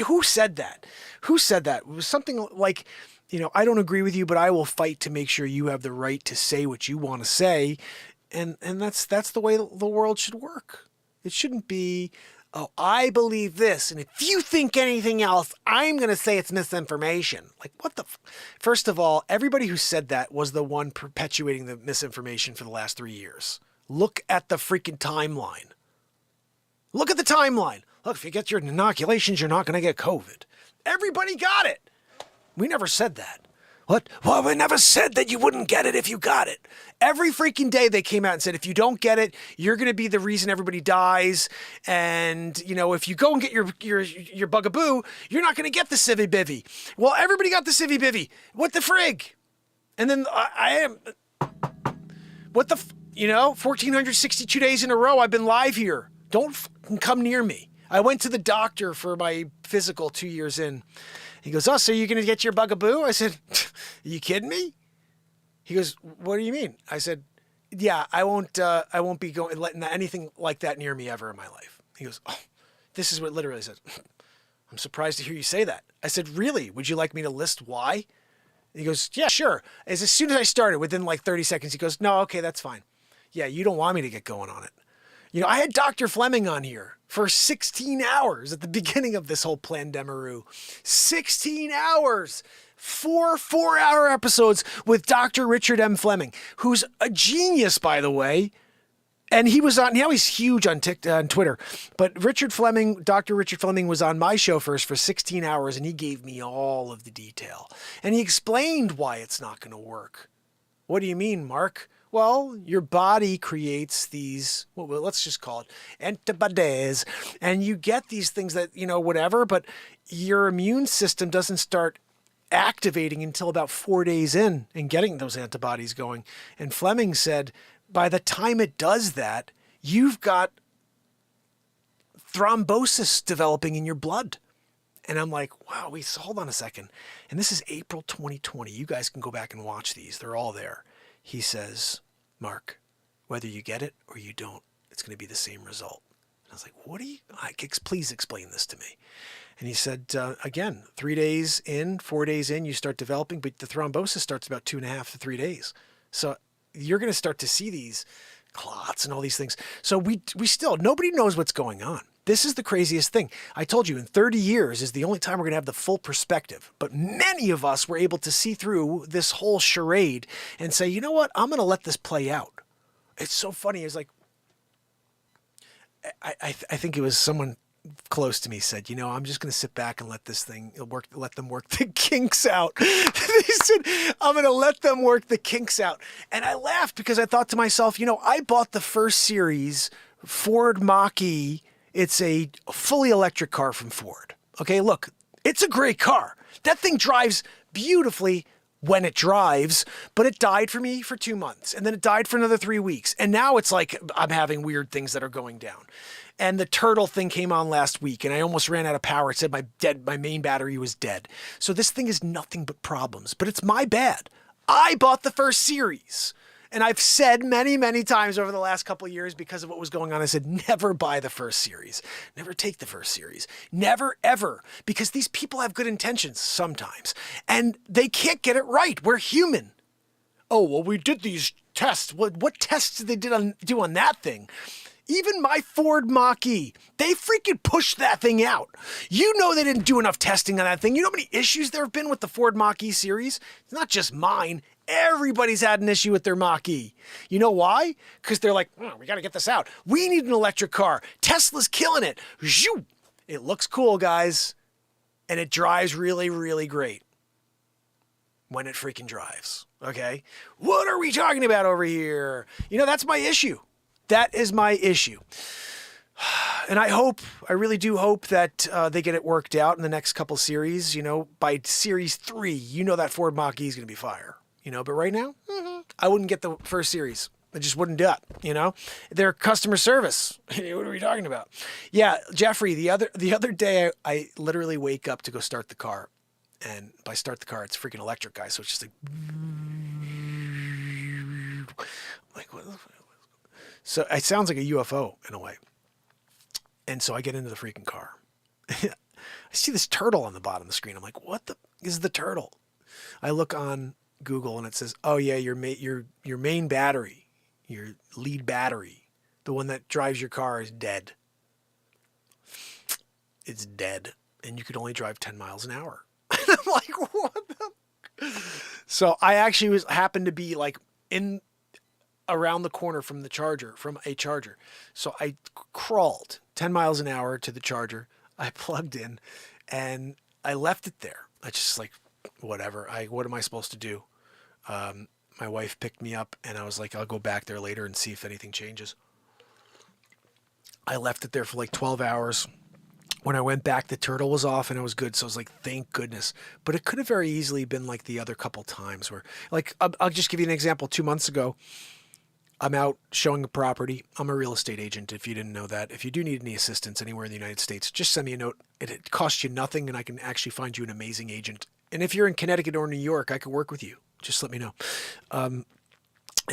[SPEAKER 1] Who said that? It was something like, I don't agree with you, but I will fight to make sure you have the right to say what you want to say. And that's the way the world should work. It shouldn't be, Oh, I believe this, and if you think anything else, I'm going to say it's misinformation. Like, what the... First of all, everybody who said that was the one perpetuating the misinformation for the last 3 years. Look at the freaking timeline. Look at the timeline. Look, if you get your inoculations, you're not going to get COVID. Everybody got it. We never said that. What? Well, we never said that you wouldn't get it if you got it. Every freaking day they came out and said, if you don't get it, you're going to be the reason everybody dies. And, you know, if you go and get your bugaboo, you're not going to get the civvy bivvy. Well, everybody got the civvy bivvy. What the frig? And then I am... What the... 1,462 days in a row I've been live here. Don't come near me. I went to the doctor for my physical 2 years in. He goes, oh, so you're going to get your bugaboo? I said, are you kidding me? He goes, what do you mean? I said, yeah, I won't be letting anything like that near me ever in my life. He goes, oh, this is what literally said. I'm surprised to hear you say that. I said, really? Would you like me to list why? He goes, yeah, sure. As soon as I started, within like 30 seconds, he goes, no, okay, that's fine. Yeah, you don't want me to get going on it. I had Dr. Fleming on here for 16 hours at the beginning of this whole Plandemaroo. 16 hours! 4 4-hour episodes with Dr. Richard M. Fleming, who's a genius, by the way. And he was on, now he's huge on Twitter. But Dr. Richard Fleming was on my show first for 16 hours, and he gave me all of the detail. And he explained why it's not going to work. What do you mean, Mark? Well, your body creates these, well, let's just call it antibodies, and you get these things that, whatever, but your immune system doesn't start activating until about 4 days in and getting those antibodies going. And Fleming said, by the time it does that, you've got thrombosis developing in your blood. And I'm like, wow, hold on a second. And this is April 2020. You guys can go back and watch these. They're all there. He says, Mark, whether you get it or you don't, it's going to be the same result. And I was like, please explain this to me. And he said, again, 3 days in, 4 days in, you start developing, but the thrombosis starts about 2.5 to 3 days. So you're going to start to see these clots and all these things. So we still, nobody knows what's going on. This is the craziest thing. I told you, in 30 years is the only time we're going to have the full perspective. But many of us were able to see through this whole charade and say, you know what? I'm going to let this play out. It's so funny. It's like, I think it was someone close to me said, I'm just going to sit back and let this thing work, let them work the kinks out. They said, I'm going to let them work the kinks out. And I laughed because I thought to myself, I bought the first series, Ford Mach-E. It's a fully electric car from Ford. Okay, look, it's a great car. That thing drives beautifully when it drives, but it died for me for 2 months, and then it died for another 3 weeks. And now it's like I'm having weird things that are going down. And the turtle thing came on last week, and I almost ran out of power. It said my main battery was dead. So this thing is nothing but problems, but it's my bad. I bought the first series. And I've said many, many times over the last couple of years, because of what was going on, I said, never buy the first series. Never take the first series. Never, ever. Because these people have good intentions sometimes. And they can't get it right. We're human. Oh, well, we did these tests. What tests did they do on that thing? Even my Ford Mach-E, they freaking pushed that thing out. You know they didn't do enough testing on that thing. You know how many issues there have been with the Ford Mach-E series? It's not just mine. Everybody's had an issue with their Mach-E. You know why? Because they're like, we got to get this out. We need an electric car. Tesla's killing it. Zhoo! It looks cool, guys. And it drives really, really great. When it freaking drives. Okay? What are we talking about over here? That's my issue. That is my issue. And I really do hope that they get it worked out in the next couple series. By series 3, that Ford Mach-E is going to be fire. But right now, I wouldn't get the first series. I just wouldn't do it, Their customer service. What are we talking about? Yeah, Jeffrey, the other day, I literally wake up to go start the car. And by start the car, it's freaking electric, guys. So it's just like what? So it sounds like a UFO in a way. And so I get into the freaking car. I see this turtle on the bottom of the screen. I'm like, what the is the turtle? I look on Google and it says, oh yeah, your main battery, your lead battery, the one that drives your car is dead. it's dead, and you could only drive 10 miles an hour. And I'm like, what the? So I actually happened to be like around the corner from a charger. So I crawled 10 miles an hour to the charger. I plugged in and I left it there. I just like, whatever. What am I supposed to do? My wife picked me up and I was like, I'll go back there later and see if anything changes. I left it there for like 12 hours. When I went back, the turtle was off and it was good. So I was like, thank goodness. But it could have very easily been like the other couple times where, like, I'll just give you an example. 2 months ago, I'm out showing a property. I'm a real estate agent, if you didn't know that. If you do need any assistance anywhere in the United States, just send me a note. It costs you nothing, and I can actually find you an amazing agent. And if you're in Connecticut or New York, I can work with you. Just let me know. And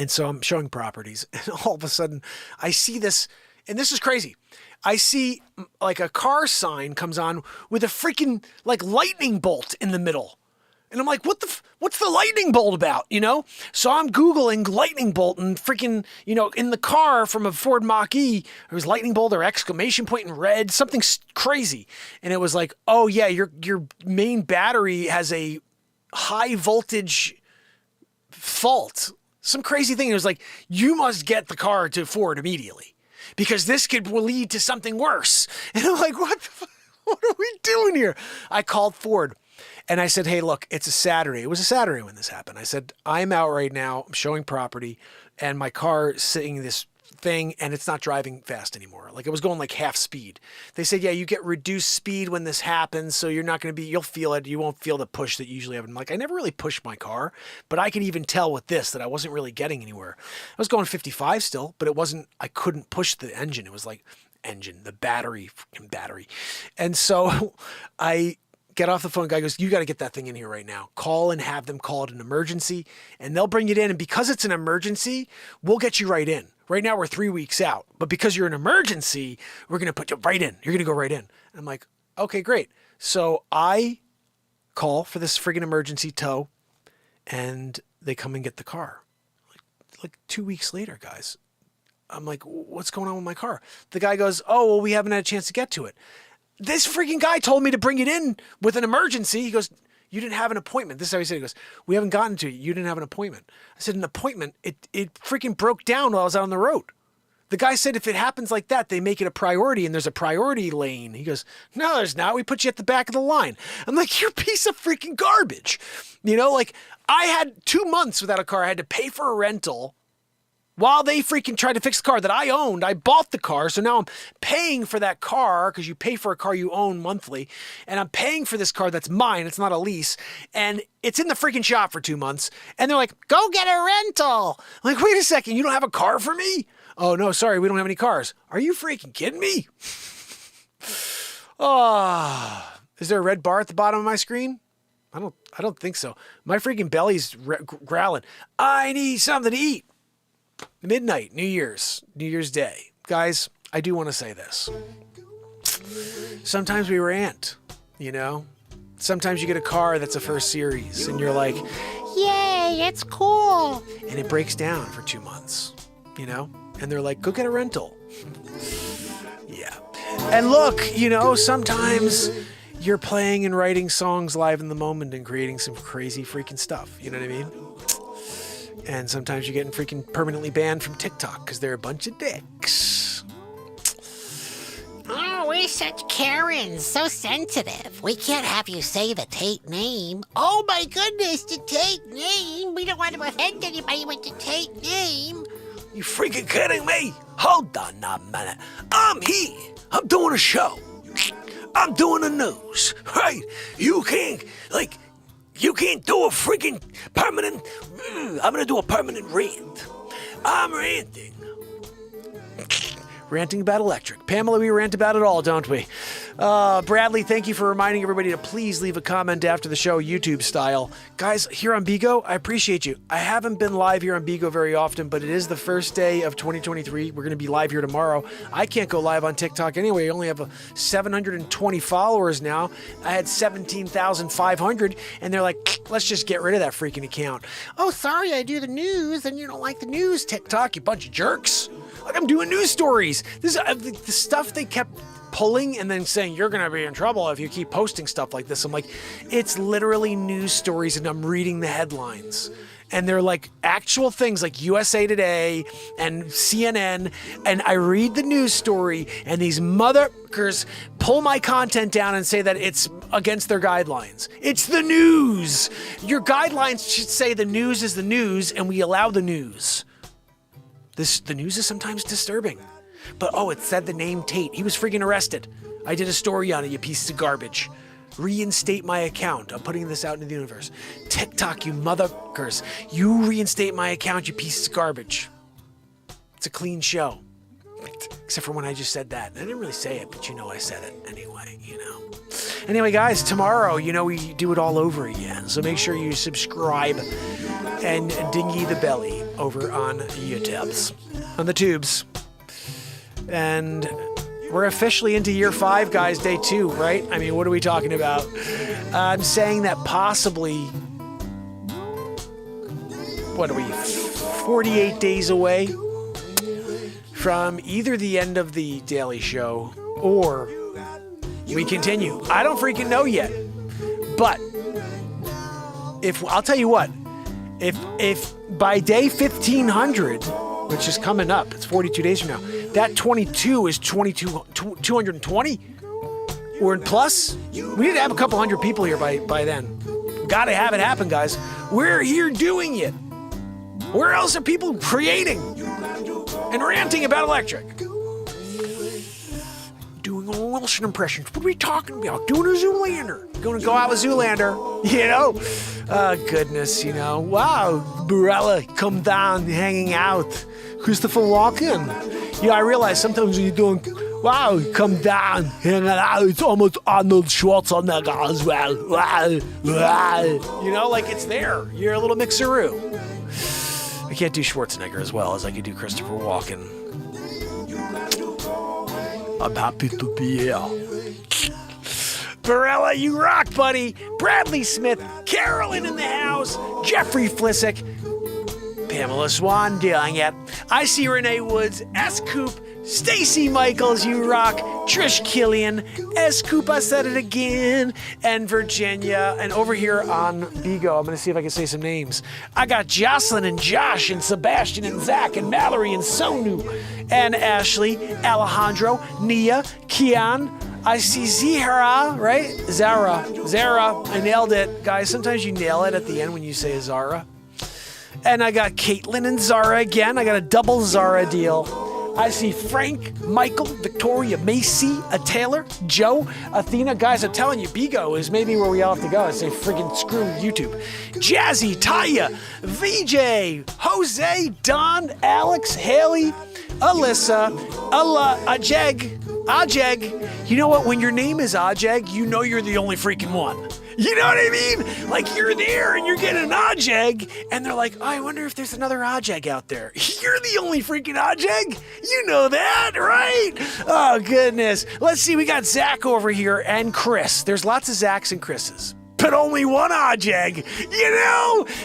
[SPEAKER 1] so I'm showing properties, and all of a sudden, I see this, and this is crazy. I see like a car sign comes on with a freaking like lightning bolt in the middle. And I'm like, what's the lightning bolt about, you know? So I'm Googling lightning bolt and freaking, you know, in the car from a Ford Mach-E, there was lightning bolt or exclamation point in red, something crazy. And it was like, oh yeah, your main battery has a high voltage fault. Some crazy thing. It was like, you must get the car to Ford immediately because this will lead to something worse. And I'm like, what are we doing here? I called Ford. And I said, hey, look, it's a Saturday. It was a Saturday when this happened. I said, I'm out right now. I'm showing property. And my car is sitting in this thing, and it's not driving fast anymore. Like, it was going like half speed. They said, yeah, you get reduced speed when this happens. So you're not going to be, you'll feel it. You won't feel the push that you usually have. I'm like, I never really pushed my car. But I could even tell with this that I wasn't really getting anywhere. I was going 55 still, but it wasn't, I couldn't push the engine. It was like the battery. And so I get off the phone. Guy goes, you got to get that thing in here right now. Call and have them call it an emergency, and they'll bring it in. And because it's an emergency, we'll get you right in. Right now we're 3 weeks out, but because you're an emergency, we're going to put you right in. You're going to go right in. I'm like, okay, great. So I call for this friggin' emergency tow, and they come and get the car. Like 2 weeks later, guys. I'm like, what's going on with my car? The guy goes, oh, well, we haven't had a chance to get to it. This freaking guy told me to bring it in with an emergency. He goes, you didn't have an appointment. This is how he said it. He goes, we haven't gotten to you. You didn't have an appointment. I said, an appointment? It freaking broke down while I was out on the road. The guy said, if it happens like that, they make it a priority and there's a priority lane. He goes, no, there's not. We put you at the back of the line. I'm like, you're a piece of freaking garbage. You know, like I had 2 months without a car. I had to pay for a rental. While they freaking tried to fix the car that I owned, I bought the car. So now I'm paying for that car because you pay for a car you own monthly. And I'm paying for this car that's mine. It's not a lease. And it's in the freaking shop for 2 months. And they're like, go get a rental. I'm like, wait a second. You don't have a car for me? Oh, no, sorry. We don't have any cars. Are you freaking kidding me? Oh, is there a red bar at the bottom of my screen? I don't think so. My freaking belly's growling. I need something to eat. Midnight, New Year's Day. Guys, I do want to say this. Sometimes we rant, you know? Sometimes you get a car that's a first series and you're like, yay, it's cool. And it breaks down for 2 months, you know? And they're like, go get a rental. Yeah. And look, you know, sometimes you're playing and writing songs live in the moment and creating some crazy freaking stuff. You know what I mean? And sometimes you're getting freaking permanently banned from TikTok because they're a bunch of dicks.
[SPEAKER 3] Oh, we're such Karens, so sensitive. We can't have you say the Tate name. Oh my goodness, the Tate name. We don't want to offend anybody with the Tate name.
[SPEAKER 1] You freaking kidding me? Hold on a minute. I'm here. I'm doing a show. I'm doing the news, right? You can't do a freaking permanent. I'm going to do a permanent rant. I'm ranting. Ranting about electric. Pamela, we rant about it all, don't we? Bradley, thank you for reminding everybody to please leave a comment after the show, YouTube style. Guys, here on Bigo, I appreciate you. I haven't been live here on Bigo very often, but it is the first day of 2023. We're going to be live here tomorrow. I can't go live on TikTok anyway. I only have 720 followers now. I had 17,500, and they're like, let's just get rid of that freaking account. Oh, sorry, I do the news, and you don't like the news, TikTok, you bunch of jerks. Like, I'm doing news stories. guys, this the stuff they kept pulling and then saying, you're going to be in trouble if you keep posting stuff like this. I'm like, it's literally news stories and I'm reading the headlines. And they're like actual things like USA Today and CNN. And I read the news story and these motherfuckers pull my content down and say that it's against their guidelines. It's the news. Your guidelines should say the news is the news and we allow the news. The news is sometimes disturbing. But it said the name Tate. He was freaking arrested. I did a story on it, you pieces of garbage. Reinstate my account. I'm putting this out into the universe. TikTok, you motherfuckers. You reinstate my account, you pieces of garbage. It's a clean show. Except for when I just said that. I didn't really say it, but I said it anyway, Anyway, guys, tomorrow, we do it all over again. So make sure you subscribe and dingy the belly over on YouTubes. On the tubes. And we're officially into year 5, guys, day 2, right? I mean, what are we talking about? I'm saying that possibly, 48 days away from either the end of the Daily Show or we continue. I don't freaking know yet. But I'll tell you what, if by day 1500, which is coming up, it's 42 days from now, that 22 is 220 or in plus. We need to have a couple hundred people here by then. Gotta have it happen, guys. We're here doing it. Where else are people creating and ranting about electric? Doing all Wilson impressions. What are we talking about? Doing a Zoolander. Gonna go out with Zoolander. Goodness, Wow, Barella, come down, hanging out. Christopher Walken. Yeah, I realize sometimes when you're doing, wow, come down, hanging out, it's almost Arnold Schwarzenegger as well. It's there. You're a little mixeroo. I can't do Schwarzenegger as well as I can do Christopher Walken. I'm happy to be here. Barella, you rock, buddy. Bradley Smith, Carolyn in the house, Jeffrey Flissick, Pamela Swan doing it. I see Renee Woods, S. Coop, Stacy Michaels, you rock, Trish Killian, S. Coop, I said it again, and Virginia. And over here on Bigo, I'm going to see if I can say some names. I got Jocelyn and Josh and Sebastian and Zach and Mallory and Sonu and Ashley, Alejandro, Nia, Kian. I see Zara, right? Zara. I nailed it. Guys, sometimes you nail it at the end when you say Zara. And I got Caitlin and Zara again. I got a double Zara deal. I see Frank, Michael, Victoria, Macy, Taylor, Joe, Athena. Guys, I'm telling you, Bigo is maybe where we all have to go. I say friggin' screw YouTube. Jazzy, Taya, VJ, Jose, Don, Alex, Haley, Alyssa, Ajeg. You know what? When your name is Ajeg, you know you're the only freaking one. You know what I mean? Like, you're there and you're getting an Ajeg, and they're like, I wonder if there's another Ajeg out there. You're the only freaking Ajeg? You know that, right? Oh, goodness. Let's see. We got Zach over here and Chris. There's lots of Zachs and Chris's, but only one Ajeg.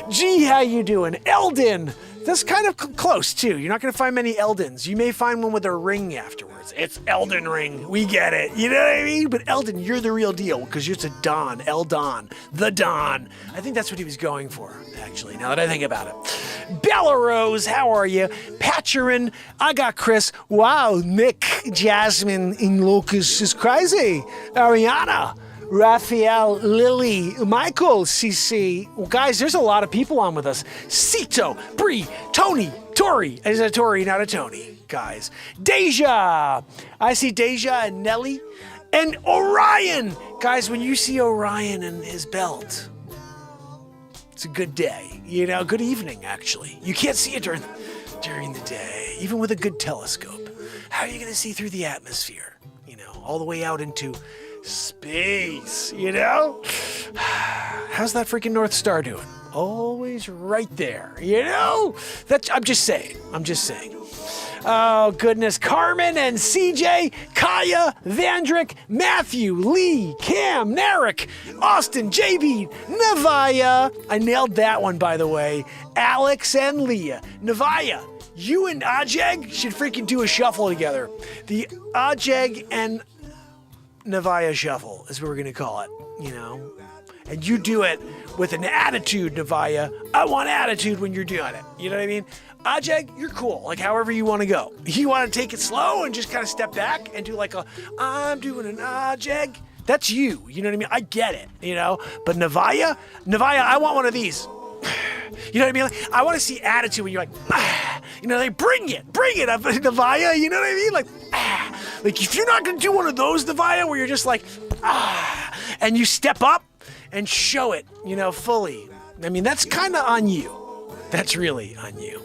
[SPEAKER 1] Gee, how you doing? Eldon. That's kind of close, too. You're not going to find many Eldons. You may find one with a ring afterwards. It's Elden Ring. We get it. You know what I mean? But Eldon, you're the real deal because you're a Don. Eldon. The Don. I think that's what he was going for, actually, now that I think about it. Bella Rose, how are you? Patcherin. I got Chris. Wow, Nick, Jasmine, in Locus is crazy. Ariana. Raphael, Lily, Michael, CC. Well, guys, there's a lot of people on with us. Cito, Bree, Tony, Tori. Is a Tori, not a Tony, guys. Deja. I see Deja and Nelly. And Orion. Guys, when you see Orion and his belt, it's a good day. Good evening, actually. You can't see it during the day, even with a good telescope. How are you going to see through the atmosphere? All the way out into space, How's that freaking North Star doing? Always right there, I'm just saying. Oh, goodness. Carmen and CJ, Kaya, Vandrick, Matthew, Lee, Cam, Narek, Austin, JB, Navaya. I nailed that one, by the way. Alex and Leah. Navaya, You and Ajeg should freaking do a shuffle together. The Ajeg and Navaya shuffle is what we're going to call it, you know? And you do it with an attitude, Navaya. I want attitude when you're doing it. You know what I mean? Ajeg, you're cool. Like, however you want to go. You want to take it slow and just kind of step back and do like I'm doing an Ajeg. That's you. You know what I mean? I get it, you know? But Navaya, I want one of these. You know what I mean? Like, I want to see attitude when you're like, you know, like, bring it, Navaya. You know what I mean? Like, like if you're not going to do one of those, Navaya, where you're just like, and you step up and show it, you know, fully. I mean, that's kind of on you. That's really on you.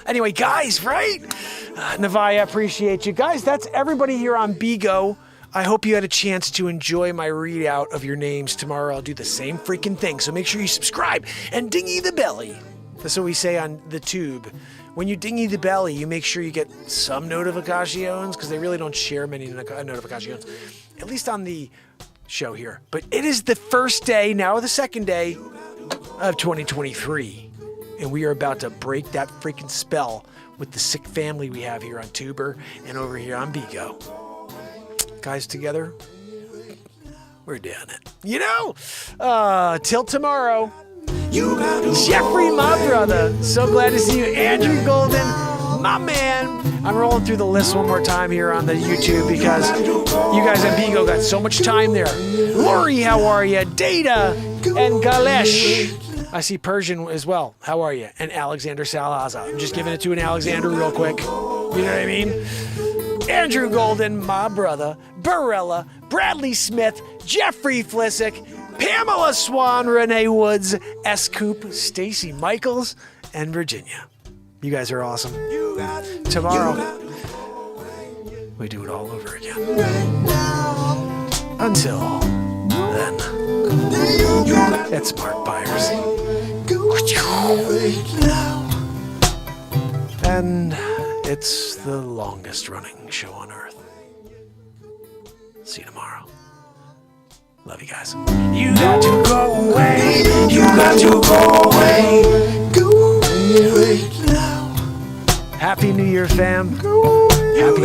[SPEAKER 1] Anyway, guys, right? Navaya, appreciate you. Guys, that's everybody here on Bigo. I hope you had a chance to enjoy my readout of your names. Tomorrow I'll do the same freaking thing, so make sure you subscribe and dingy the belly. That's what we say on the tube. When you dingy the belly, you make sure you get some notifications, because they really don't share many notifications, at least on the show here. But it is the first day, now the second day of 2023, and we are about to break that freaking spell with the sick family we have here on Tuber and over here on Bigo. Guys, together, we're doing it. You know, till tomorrow. Jeffrey, my brother. So glad to see you. Andrew Golden, my man. I'm rolling through the list one more time here on the YouTube because you guys at Bigo got so much time there. Lori, how are you? Data and Galesh. I see Persian as well. How are you? And Alexander Salaza. I'm just giving it to an Alexander real quick. You know what I mean? Andrew Golden, my brother, Barella, Bradley Smith, Jeffrey Flissick, Pamela Swan, Renee Woods, S. Coop, Stacy Michaels, and Virginia. You guys are awesome. Tomorrow, we do it all over again. Until then, it's Mark Pires. And it's the longest running show on earth. See you tomorrow. Love you guys. You got to go away. You got to go away. Go away right now. Happy New Year, fam. Happy